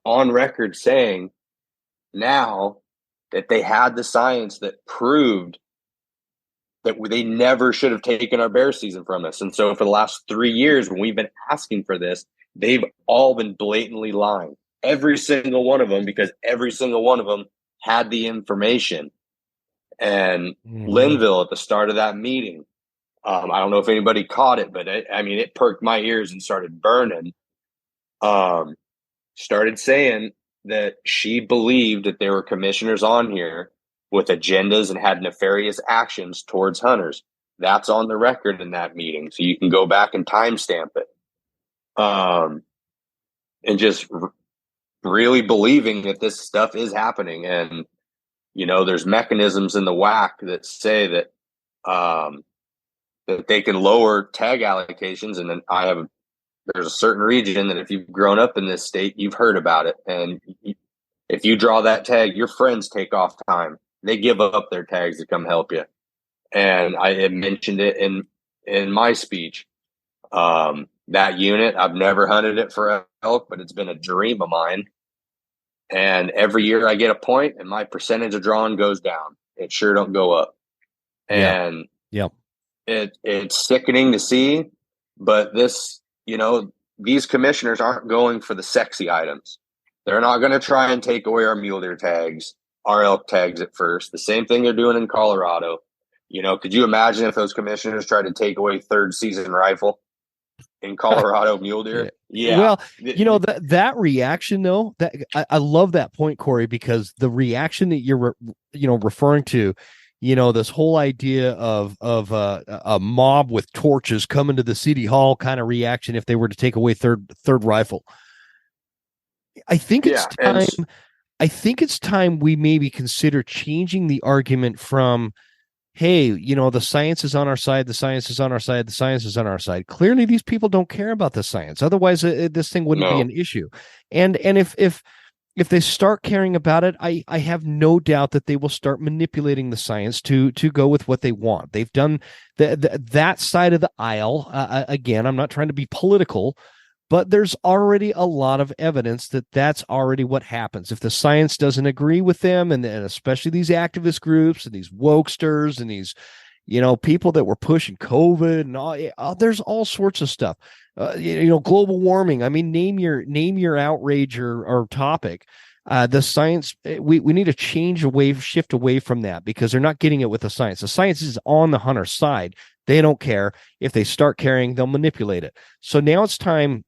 on record saying now that they had the science that proved that they never should have taken our bear season from us. And so for the last 3 years, when we've been asking for this, they've all been blatantly lying. Every single one of them, because every single one of them had the information. And Linville at the start of that meeting, I don't know if anybody caught it, but it perked my ears and started burning. Started saying that she believed that there were commissioners on here with agendas and had nefarious actions towards hunters. That's on the record in that meeting. So you can go back and timestamp it. And just really believing that this stuff is happening. And, there's mechanisms in the WAC that say that, that they can lower tag allocations. And then there's a certain region that if you've grown up in this state, you've heard about it. And if you draw that tag, your friends take off time. They give up their tags to come help you. And I had mentioned it in my speech. That unit, I've never hunted it for elk, but it's been a dream of mine. And every year I get a point and my percentage of drawing goes down. It sure don't go up. And it's sickening to see, but these commissioners aren't going for the sexy items. They're not going to try and take away our mule deer tags, our elk tags at first. The same thing they're doing in Colorado. Could you imagine if those commissioners tried to take away third season rifle in Colorado mule deer? Yeah. Well, that reaction though, that I love that point, Cory, because the reaction that you're, referring to, this whole idea of a mob with torches coming to the city hall kind of reaction if they were to take away third rifle. I think it's time. I think it's time we maybe consider changing the argument from, hey, the science is on our side, the science is on our side, the science is on our side. Clearly, these people don't care about the science. Otherwise, this thing wouldn't be an issue. And if if they start caring about it, I have no doubt that they will start manipulating the science to go with what they want. They've done that side of the aisle. Again, I'm not trying to be political, but there's already a lot of evidence that that's already what happens. If the science doesn't agree with them, and especially these activist groups and these wokesters and these, people that were pushing COVID and all, there's all sorts of stuff. Global warming. I mean, name your outrage or topic. The science, we need to shift away from that, because they're not getting it with the science. The science is on the hunter side. They don't care. If they start caring, they'll manipulate it. So now it's time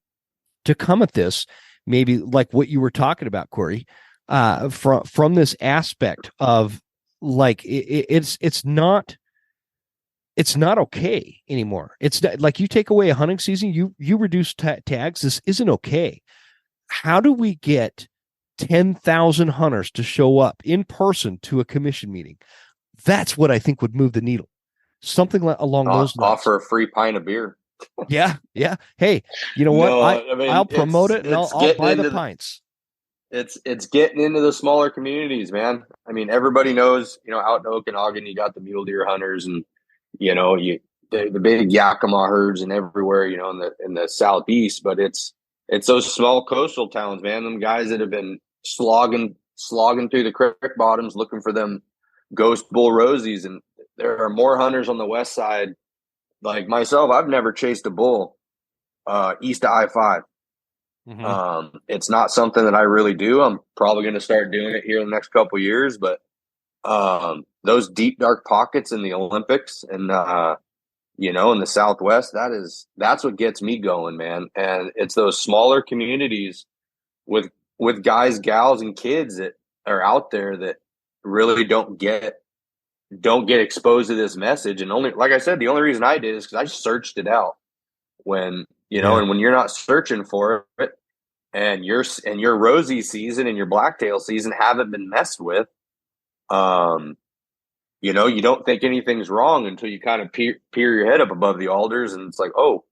to come at this, maybe like what you were talking about, Cory, from this aspect of like it's not okay anymore. It's like you take away a hunting season, you reduce tags. This isn't okay. How do we get 10,000 hunters to show up in person to a commission meeting? That's what I think would move the needle. Something along those lines. Offer a free pint of beer. Yeah. Hey, you know what? I'll promote it, and I'll buy the pints. It's getting into the smaller communities, man. I mean, everybody knows, out in Okanagan, you got the mule deer hunters, and the big Yakima herds and everywhere, in the southeast. But it's those small coastal towns, man. Them guys that have been slogging through the creek bottoms looking for them ghost bull rosies, and there are more hunters on the west side. Like myself, I've never chased a bull east of I-5. Mm-hmm. It's not something that I really do. I'm probably going to start doing it here in the next couple of years, but those deep dark pockets in the Olympics and in the Southwest, that's what gets me going, man. And it's those smaller communities with guys, gals, and kids that are out there that really don't get exposed to this message. And only, like I said, the only reason I did is because I searched it out. When and when you're not searching for it, and your rosy season and your blacktail season haven't been messed with, you don't think anything's wrong until you kind of peer your head up above the alders, and it's like, oh,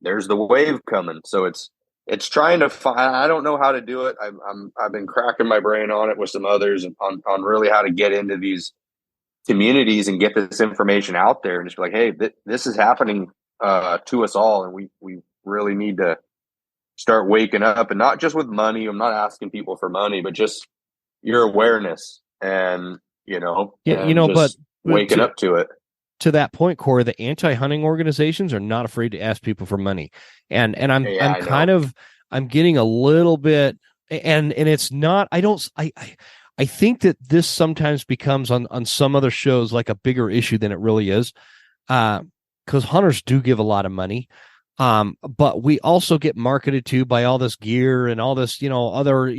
there's the wave coming. So it's trying to find. I don't know how to do it. I've been cracking my brain on it with some others on really how to get into these communities and get this information out there, and just be like, hey, this is happening to us all, and we really need to start waking up, and not just with money. I'm not asking people for money, but just your awareness and but waking up to it. To that point, Cory, the anti-hunting organizations are not afraid to ask people for money, and I'm getting a little bit, and it's not. I think that this sometimes becomes on some other shows like a bigger issue than it really is, because hunters do give a lot of money, but we also get marketed to by all this gear and all this, other,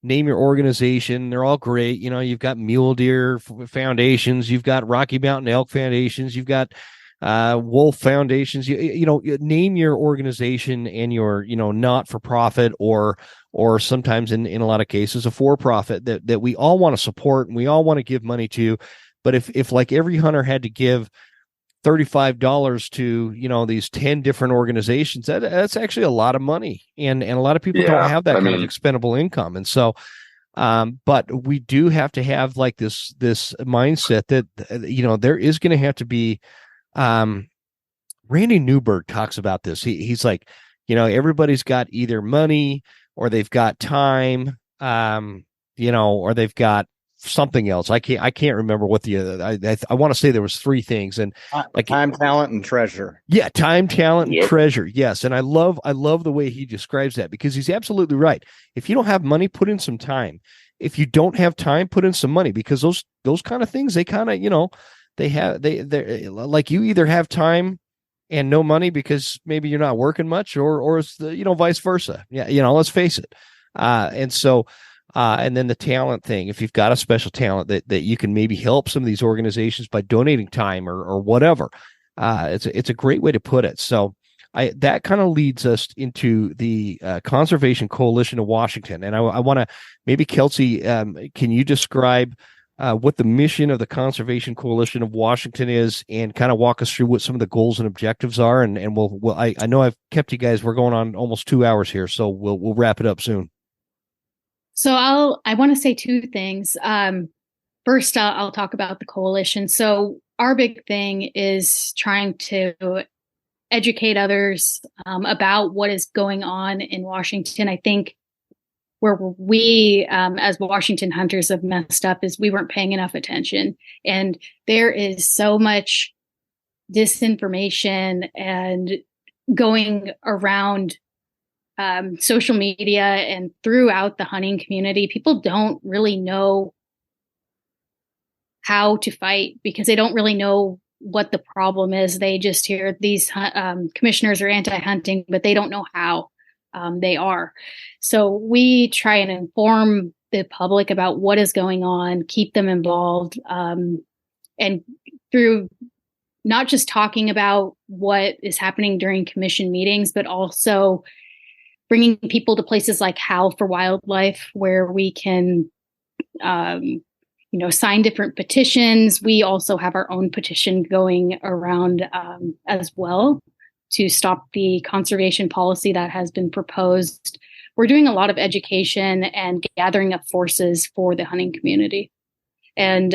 name your organization. They're all great. You've got Mule Deer Foundations, you've got Rocky Mountain Elk Foundations, you've got Wolf Foundations. You name your organization and your, not for profit or sometimes in a lot of cases a for profit that we all want to support and we all want to give money to. But if like every hunter had to give $35 to, these 10 different organizations, that's actually a lot of money. And a lot of people don't have that kind of expendable income. And so, but we do have to have like this mindset that, there is going to have to be, Randy Newberg talks about this. He's like, everybody's got either money or they've got time, or they've got something else. I can't remember what the I want to say there was three things, and like time, talent, and treasure. Yeah, time, talent, and treasure. Yes, and I love the way he describes that, because he's absolutely right. If you don't have money, put in some time. If you don't have time, put in some money, because those kind of things, they kind of they're like, you either have time and no money because maybe you're not working much, or it's the vice versa. Yeah, let's face it. And so. And then the talent thing, if you've got a special talent that you can maybe help some of these organizations by donating time or whatever, it's a great way to put it. So that kind of leads us into the Conservation Coalition of Washington. And I want to, maybe Kelsey, can you describe what the mission of the Conservation Coalition of Washington is, and kind of walk us through what some of the goals and objectives are? And I know I've kept you guys, we're going on almost 2 hours here, so we'll wrap it up soon. So I want to say two things. First, I'll talk about the coalition. So our big thing is trying to educate others about what is going on in Washington. I think where we, as Washington hunters, have messed up is we weren't paying enough attention. And there is so much disinformation and going around social media and throughout the hunting community. People don't really know how to fight because they don't really know what the problem is. They just hear these commissioners are anti-hunting, but they don't know how they are. So we try and inform the public about what is going on, keep them involved, and through not just talking about what is happening during commission meetings, but also bringing people to places like Howl for Wildlife, where we can sign different petitions. We also have our own petition going around as well to stop the conservation policy that has been proposed. We're doing a lot of education and gathering of forces for the hunting community. And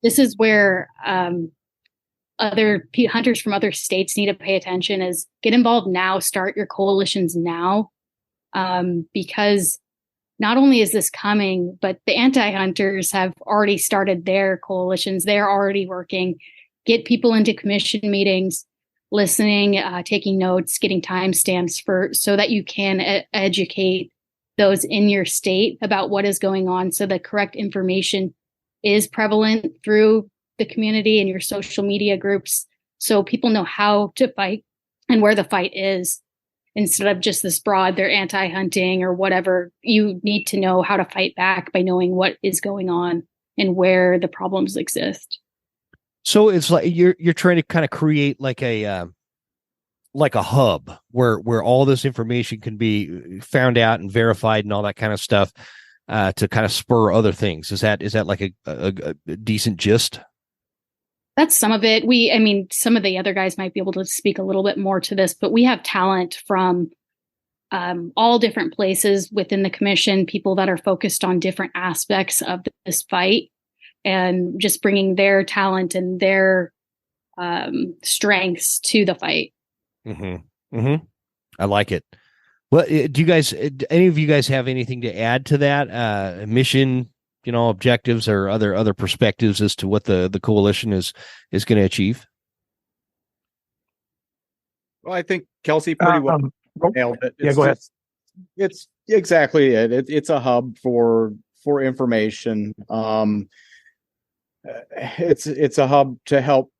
this is where other hunters from other states need to pay attention, is get involved now, start your coalitions now, because not only is this coming, but the anti-hunters have already started their coalitions. They're already working. Get people into commission meetings, listening, taking notes, getting timestamps so that you can educate those in your state about what is going on, so the correct information is prevalent through the community and your social media groups, so people know how to fight and where the fight is. Instead of just this broad, they're anti-hunting or whatever, you need to know how to fight back by knowing what is going on and where the problems exist. So it's like you're trying to kind of create like a hub where all this information can be found out and verified and all that kind of stuff to kind of spur other things. Is that like a decent gist? That's some of it. Some of the other guys might be able to speak a little bit more to this, but we have talent from all different places within the commission, people that are focused on different aspects of this fight, and just bringing their talent and their strengths to the fight. Mm-hmm. Mm-hmm. I like it. Well, any of you guys have anything to add to that mission? Objectives or other perspectives as to what the coalition is going to achieve? Well, I think Kelsey pretty well nailed it. Go ahead. It's exactly it. It's a hub for information. It's a hub to help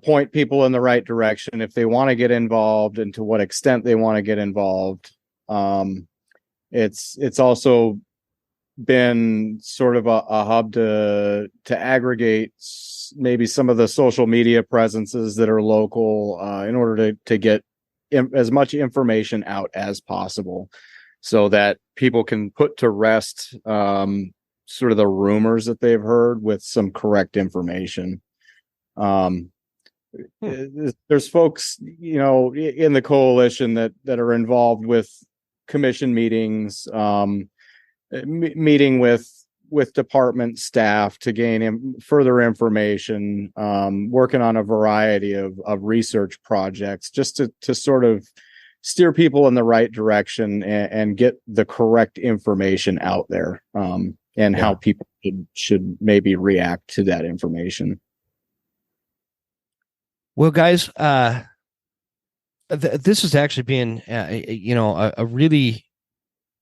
point people in the right direction if they want to get involved, and to what extent they want to get involved. It's also been sort of a hub to aggregate maybe some of the social media presences that are local in order to get as much information out as possible, so that people can put to rest sort of the rumors that they've heard with some correct information. There's folks, in the coalition that are involved with commission meetings, meeting with department staff to gain further information, working on a variety of research projects, just to sort of steer people in the right direction and get the correct information out there, and how people should maybe react to that information. Well, guys, this has actually been, a really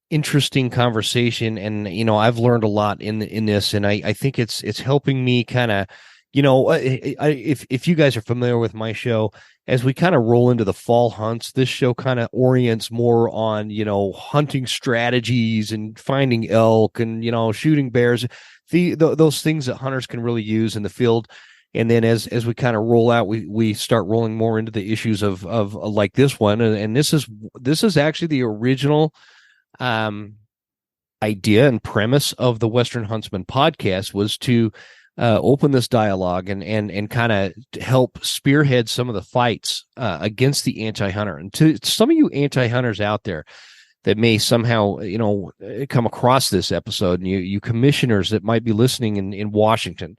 interesting conversation, and I've learned a lot in this, and I think it's helping me kind of, if you guys are familiar with my show, as we kind of roll into the fall hunts, this show kind of orients more on hunting strategies and finding elk and shooting bears, those things that hunters can really use in the field. And then as we kind of roll out, we start rolling more into the issues of like this one, and this is actually the original idea and premise of the Western Huntsman podcast, was to open this dialogue and kind of help spearhead some of the fights against the anti-hunter. And to some of you anti-hunters out there, that may somehow, come across this episode, and you commissioners that might be listening in Washington,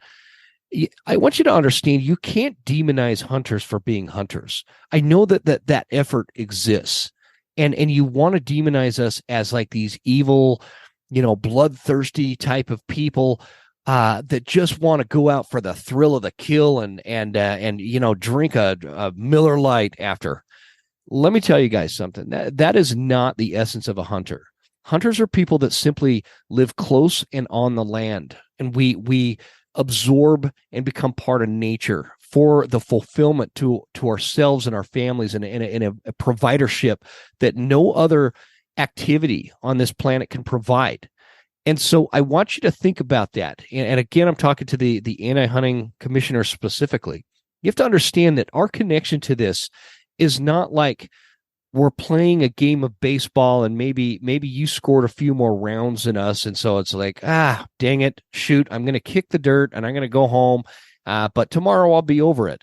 I want you to understand you can't demonize hunters for being hunters. I know that effort exists, and you want to demonize us as like these evil, bloodthirsty type of people that just want to go out for the thrill of the kill and drink a Miller Lite after. Let me tell you guys something. That is not the essence of a hunter. Hunters are people that simply live close and on the land, and we absorb and become part of nature for the fulfillment to ourselves and our families, and in a providership that no other activity on this planet can provide. And so I want you to think about that. And again, I'm talking to the anti-hunting commissioner specifically. You have to understand that our connection to this is not like we're playing a game of baseball and maybe you scored a few more rounds than us. And so it's like, dang it, shoot, I'm going to kick the dirt and I'm going to go home. But tomorrow I'll be over it.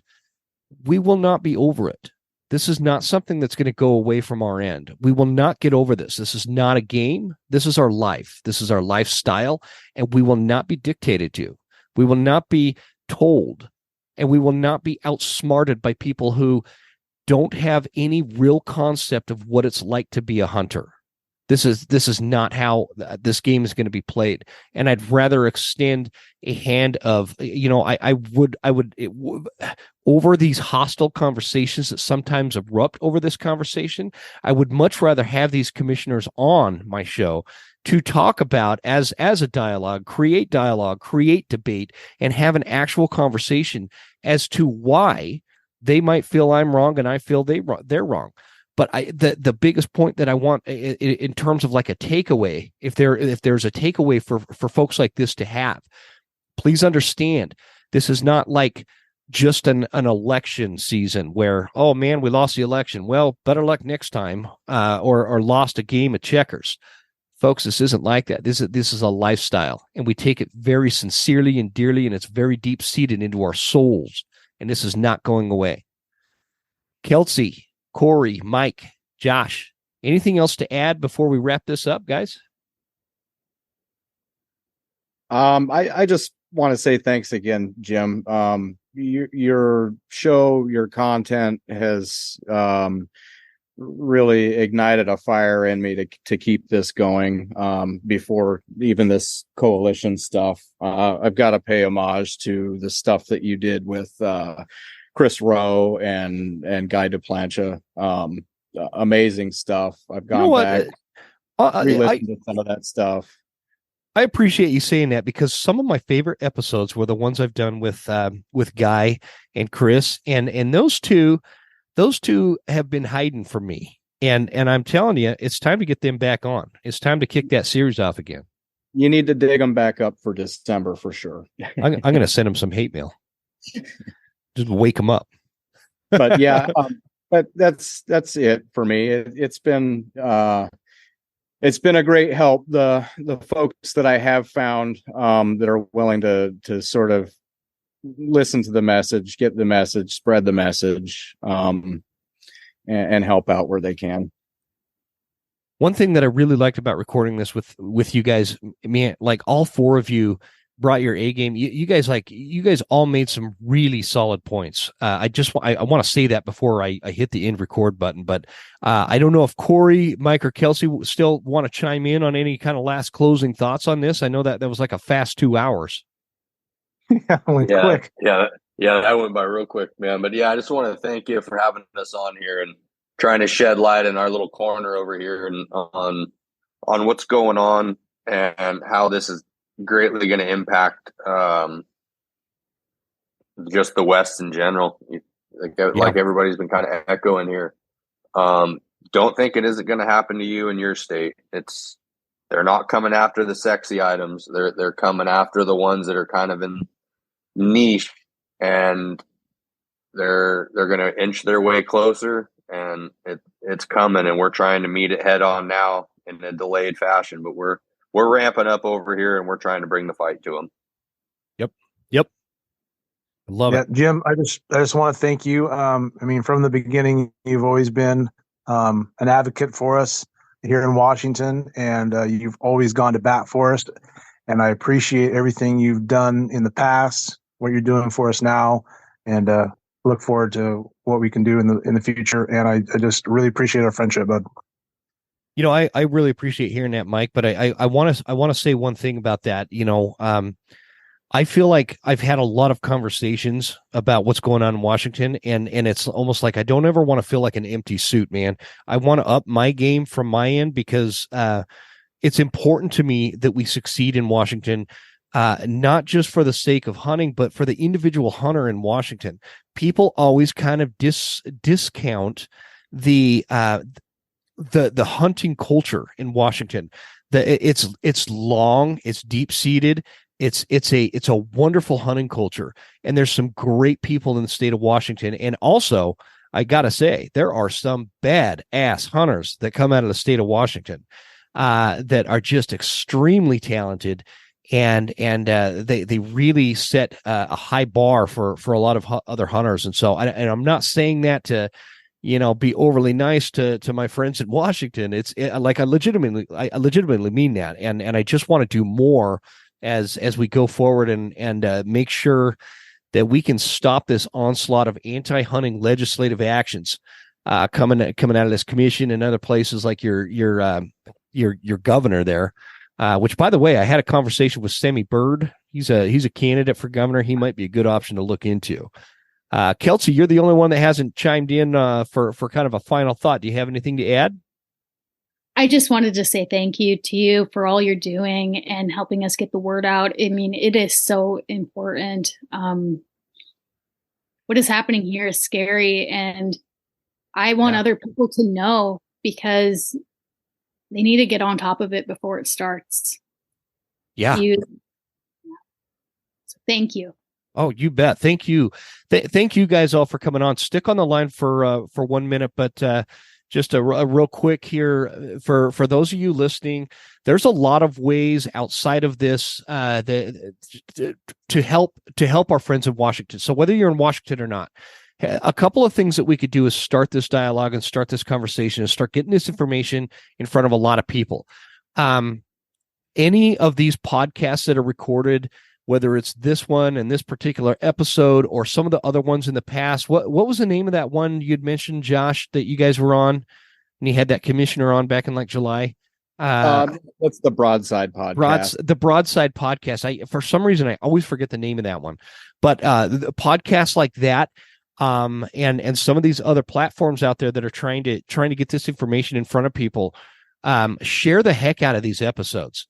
We will not be over it. This is not something that's going to go away from our end. We will not get over this. This is not a game. This is our life. This is our lifestyle, and we will not be dictated to. We will not be told, and we will not be outsmarted by people who don't have any real concept of what it's like to be a hunter. This is not how this game is going to be played. And I'd rather extend a hand of, I would over these hostile conversations that sometimes erupt over this conversation. I would much rather have these commissioners on my show to talk about as a dialogue, create debate, and have an actual conversation as to why they might feel I'm wrong and I feel they're wrong. But the biggest point that I want in terms of like a takeaway, if there's a takeaway for folks like this to have, please understand this is not like just an election season where, oh man, we lost the election. Well, better luck next time, or lost a game of checkers. Folks, this isn't like that. This is a lifestyle, and we take it very sincerely and dearly, and it's very deep seated into our souls, and this is not going away. Kelsey, Cory, Mike, Josh, anything else to add before we wrap this up, guys? I just want to say thanks again, Jim. Your show, your content has really ignited a fire in me to keep this going before even this coalition stuff. I've got to pay homage to the stuff that you did with Chris Rowe and Guy DePlancha. Amazing stuff. I've gone back, re-listened to some of that stuff. I appreciate you saying that, because some of my favorite episodes were the ones I've done with Guy and Chris, and those two have been hiding from me. And I'm telling you, it's time to get them back on. It's time to kick that series off again. You need to dig them back up for December for sure. I'm going to send them some hate mail. Just wake them up. But yeah, but that's it for me. It's been a great help. The folks that I have found that are willing to sort of listen to the message, get the message, spread the message, and help out where they can. One thing that I really liked about recording this with you guys, man, like all four of you brought your A game. You guys all made some really solid points. I want to say that before I hit the end record button, but I don't know if Cory, Mike, or Kelsey still want to chime in on any kind of last closing thoughts on this. I know that was like a fast 2 hours. Quick. Yeah, that went by real quick, man. But yeah, I just want to thank you for having us on here and trying to shed light in our little corner over here and on what's going on and how this is greatly going to impact just the West in general. Like everybody's been kind of echoing here. Don't think it isn't going to happen to you in your state. They're not coming after the sexy items. They're coming after the ones that are kind of in niche, and they're going to inch their way closer, and it's coming, and we're trying to meet it head on now in a delayed fashion, but we're ramping up over here, and we're trying to bring the fight to them. Yep. I love it. Jim, I just want to thank you. From the beginning, you've always been an advocate for us. here in Washington, and you've always gone to bat for us. And I appreciate everything you've done in the past, what you're doing for us now, and look forward to what we can do in the future. And I just really appreciate our friendship, bud. You know, I really appreciate hearing that, Mike, but I want to say one thing about that. You know, I feel like I've had a lot of conversations about what's going on in Washington, and it's almost like I don't ever want to feel like an empty suit, man. I want to up my game from my end because it's important to me that we succeed in Washington, not just for the sake of hunting, but for the individual hunter in Washington. People always kind of discount the hunting culture in Washington. It's long, it's deep seated. It's a wonderful hunting culture, and there's some great people in the state of Washington. And also, I gotta say, there are some bad-ass hunters that come out of the state of Washington that are just extremely talented, and they really set a high bar for a lot of other hunters. And so, I'm not saying that to, you know, be overly nice to my friends in Washington. Like I legitimately mean that, and I just want to do more as we go forward and make sure that we can stop this onslaught of anti-hunting legislative actions coming out of this commission and other places like your governor there. Which, by the way, I had a conversation with Sammy Byrd. He's a candidate for governor. He might be a good option to look into. Kelsey, you're the only one that hasn't chimed in for kind of a final thought. Do you have anything to add? I just wanted to say thank you to you for all you're doing and helping us get the word out. I mean, it is so important. What is happening here is scary, and I want other people to know because they need to get on top of it before it starts. Yeah. So thank you. Oh, you bet. Thank you. Thank you guys all for coming on. Stick on the line for 1 minute, but just a real quick here for those of you listening, there's a lot of ways outside of this to help our friends in Washington. So whether you're in Washington or not, a couple of things that we could do is start this dialogue and start this conversation and start getting this information in front of a lot of people. Any of these podcasts that are recorded, whether it's this one and this particular episode or some of the other ones in the past. What was the name of that one you'd mentioned, Josh, that you guys were on and you had that commissioner on back in like July? That's the Broadside podcast. The Broadside podcast. For some reason, I always forget the name of that one. But the podcasts like that, and some of these other platforms out there that are trying to get this information in front of people, share the heck out of these episodes.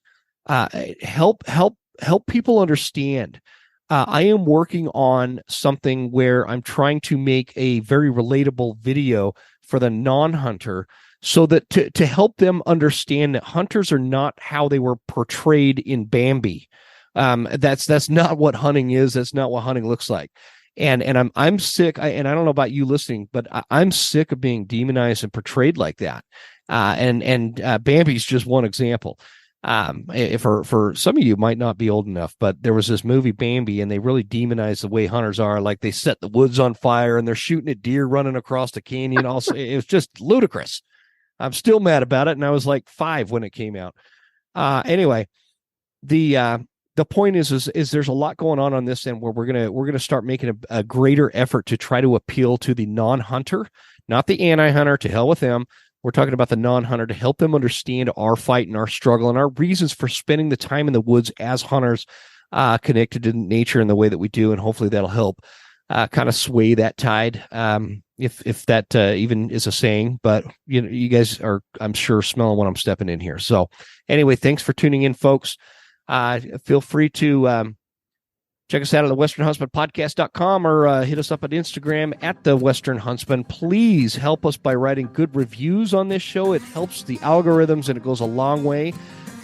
Help people understand. I am working on something where I'm trying to make a very relatable video for the non-hunter so that to help them understand that hunters are not how they were portrayed in Bambi. That's not what hunting is. That's not what hunting looks like. And I'm sick. And I don't know about you listening, but I'm sick of being demonized and portrayed like that. And Bambi's just one example. For some of you might not be old enough, but there was this movie Bambi, and they really demonized the way hunters are. Like they set the woods on fire and they're shooting at deer running across the canyon. Also, it was just ludicrous. I'm still mad about it, and I was like 5 when it came out. Anyway, the point is there's a lot going on this end where we're gonna start making a greater effort to try to appeal to the non-hunter, not the anti-hunter. To hell with them. We're talking about the non-hunter to help them understand our fight and our struggle and our reasons for spending the time in the woods as hunters, connected to nature in the way that we do. And hopefully that'll help kind of sway that tide, if that even is a saying. But you know, you guys are, I'm sure, smelling what I'm stepping in here. So anyway, thanks for tuning in, folks. Feel free to check us out at the westernhuntsmanpodcast.com or hit us up at Instagram at the Western Huntsman. Please help us by writing good reviews on this show. It helps the algorithms and it goes a long way.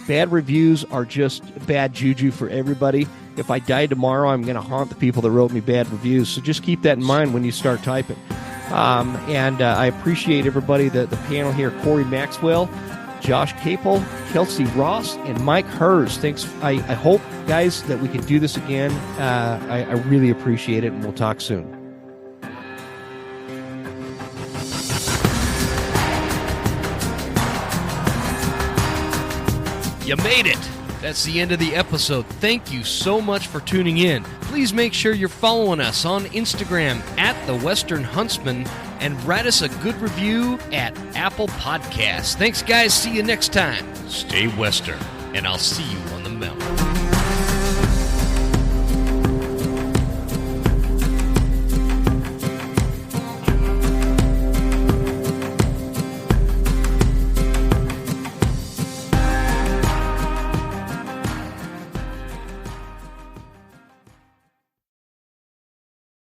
Bad reviews are just bad juju for everybody. If I die tomorrow, I'm going to haunt the people that wrote me bad reviews. So just keep that in mind when you start typing. I appreciate everybody, the panel here, Cory Maxwell, Josh Caple, Kelsey Ross, and Mike Herz. Thanks. I hope, guys, that we can do this again. I really appreciate it, and we'll talk soon. You made it! That's the end of the episode. Thank you so much for tuning in. Please make sure you're following us on Instagram at The Western Huntsman and write us a good review at Apple Podcasts. Thanks, guys. See you next time. Stay Western, and I'll see you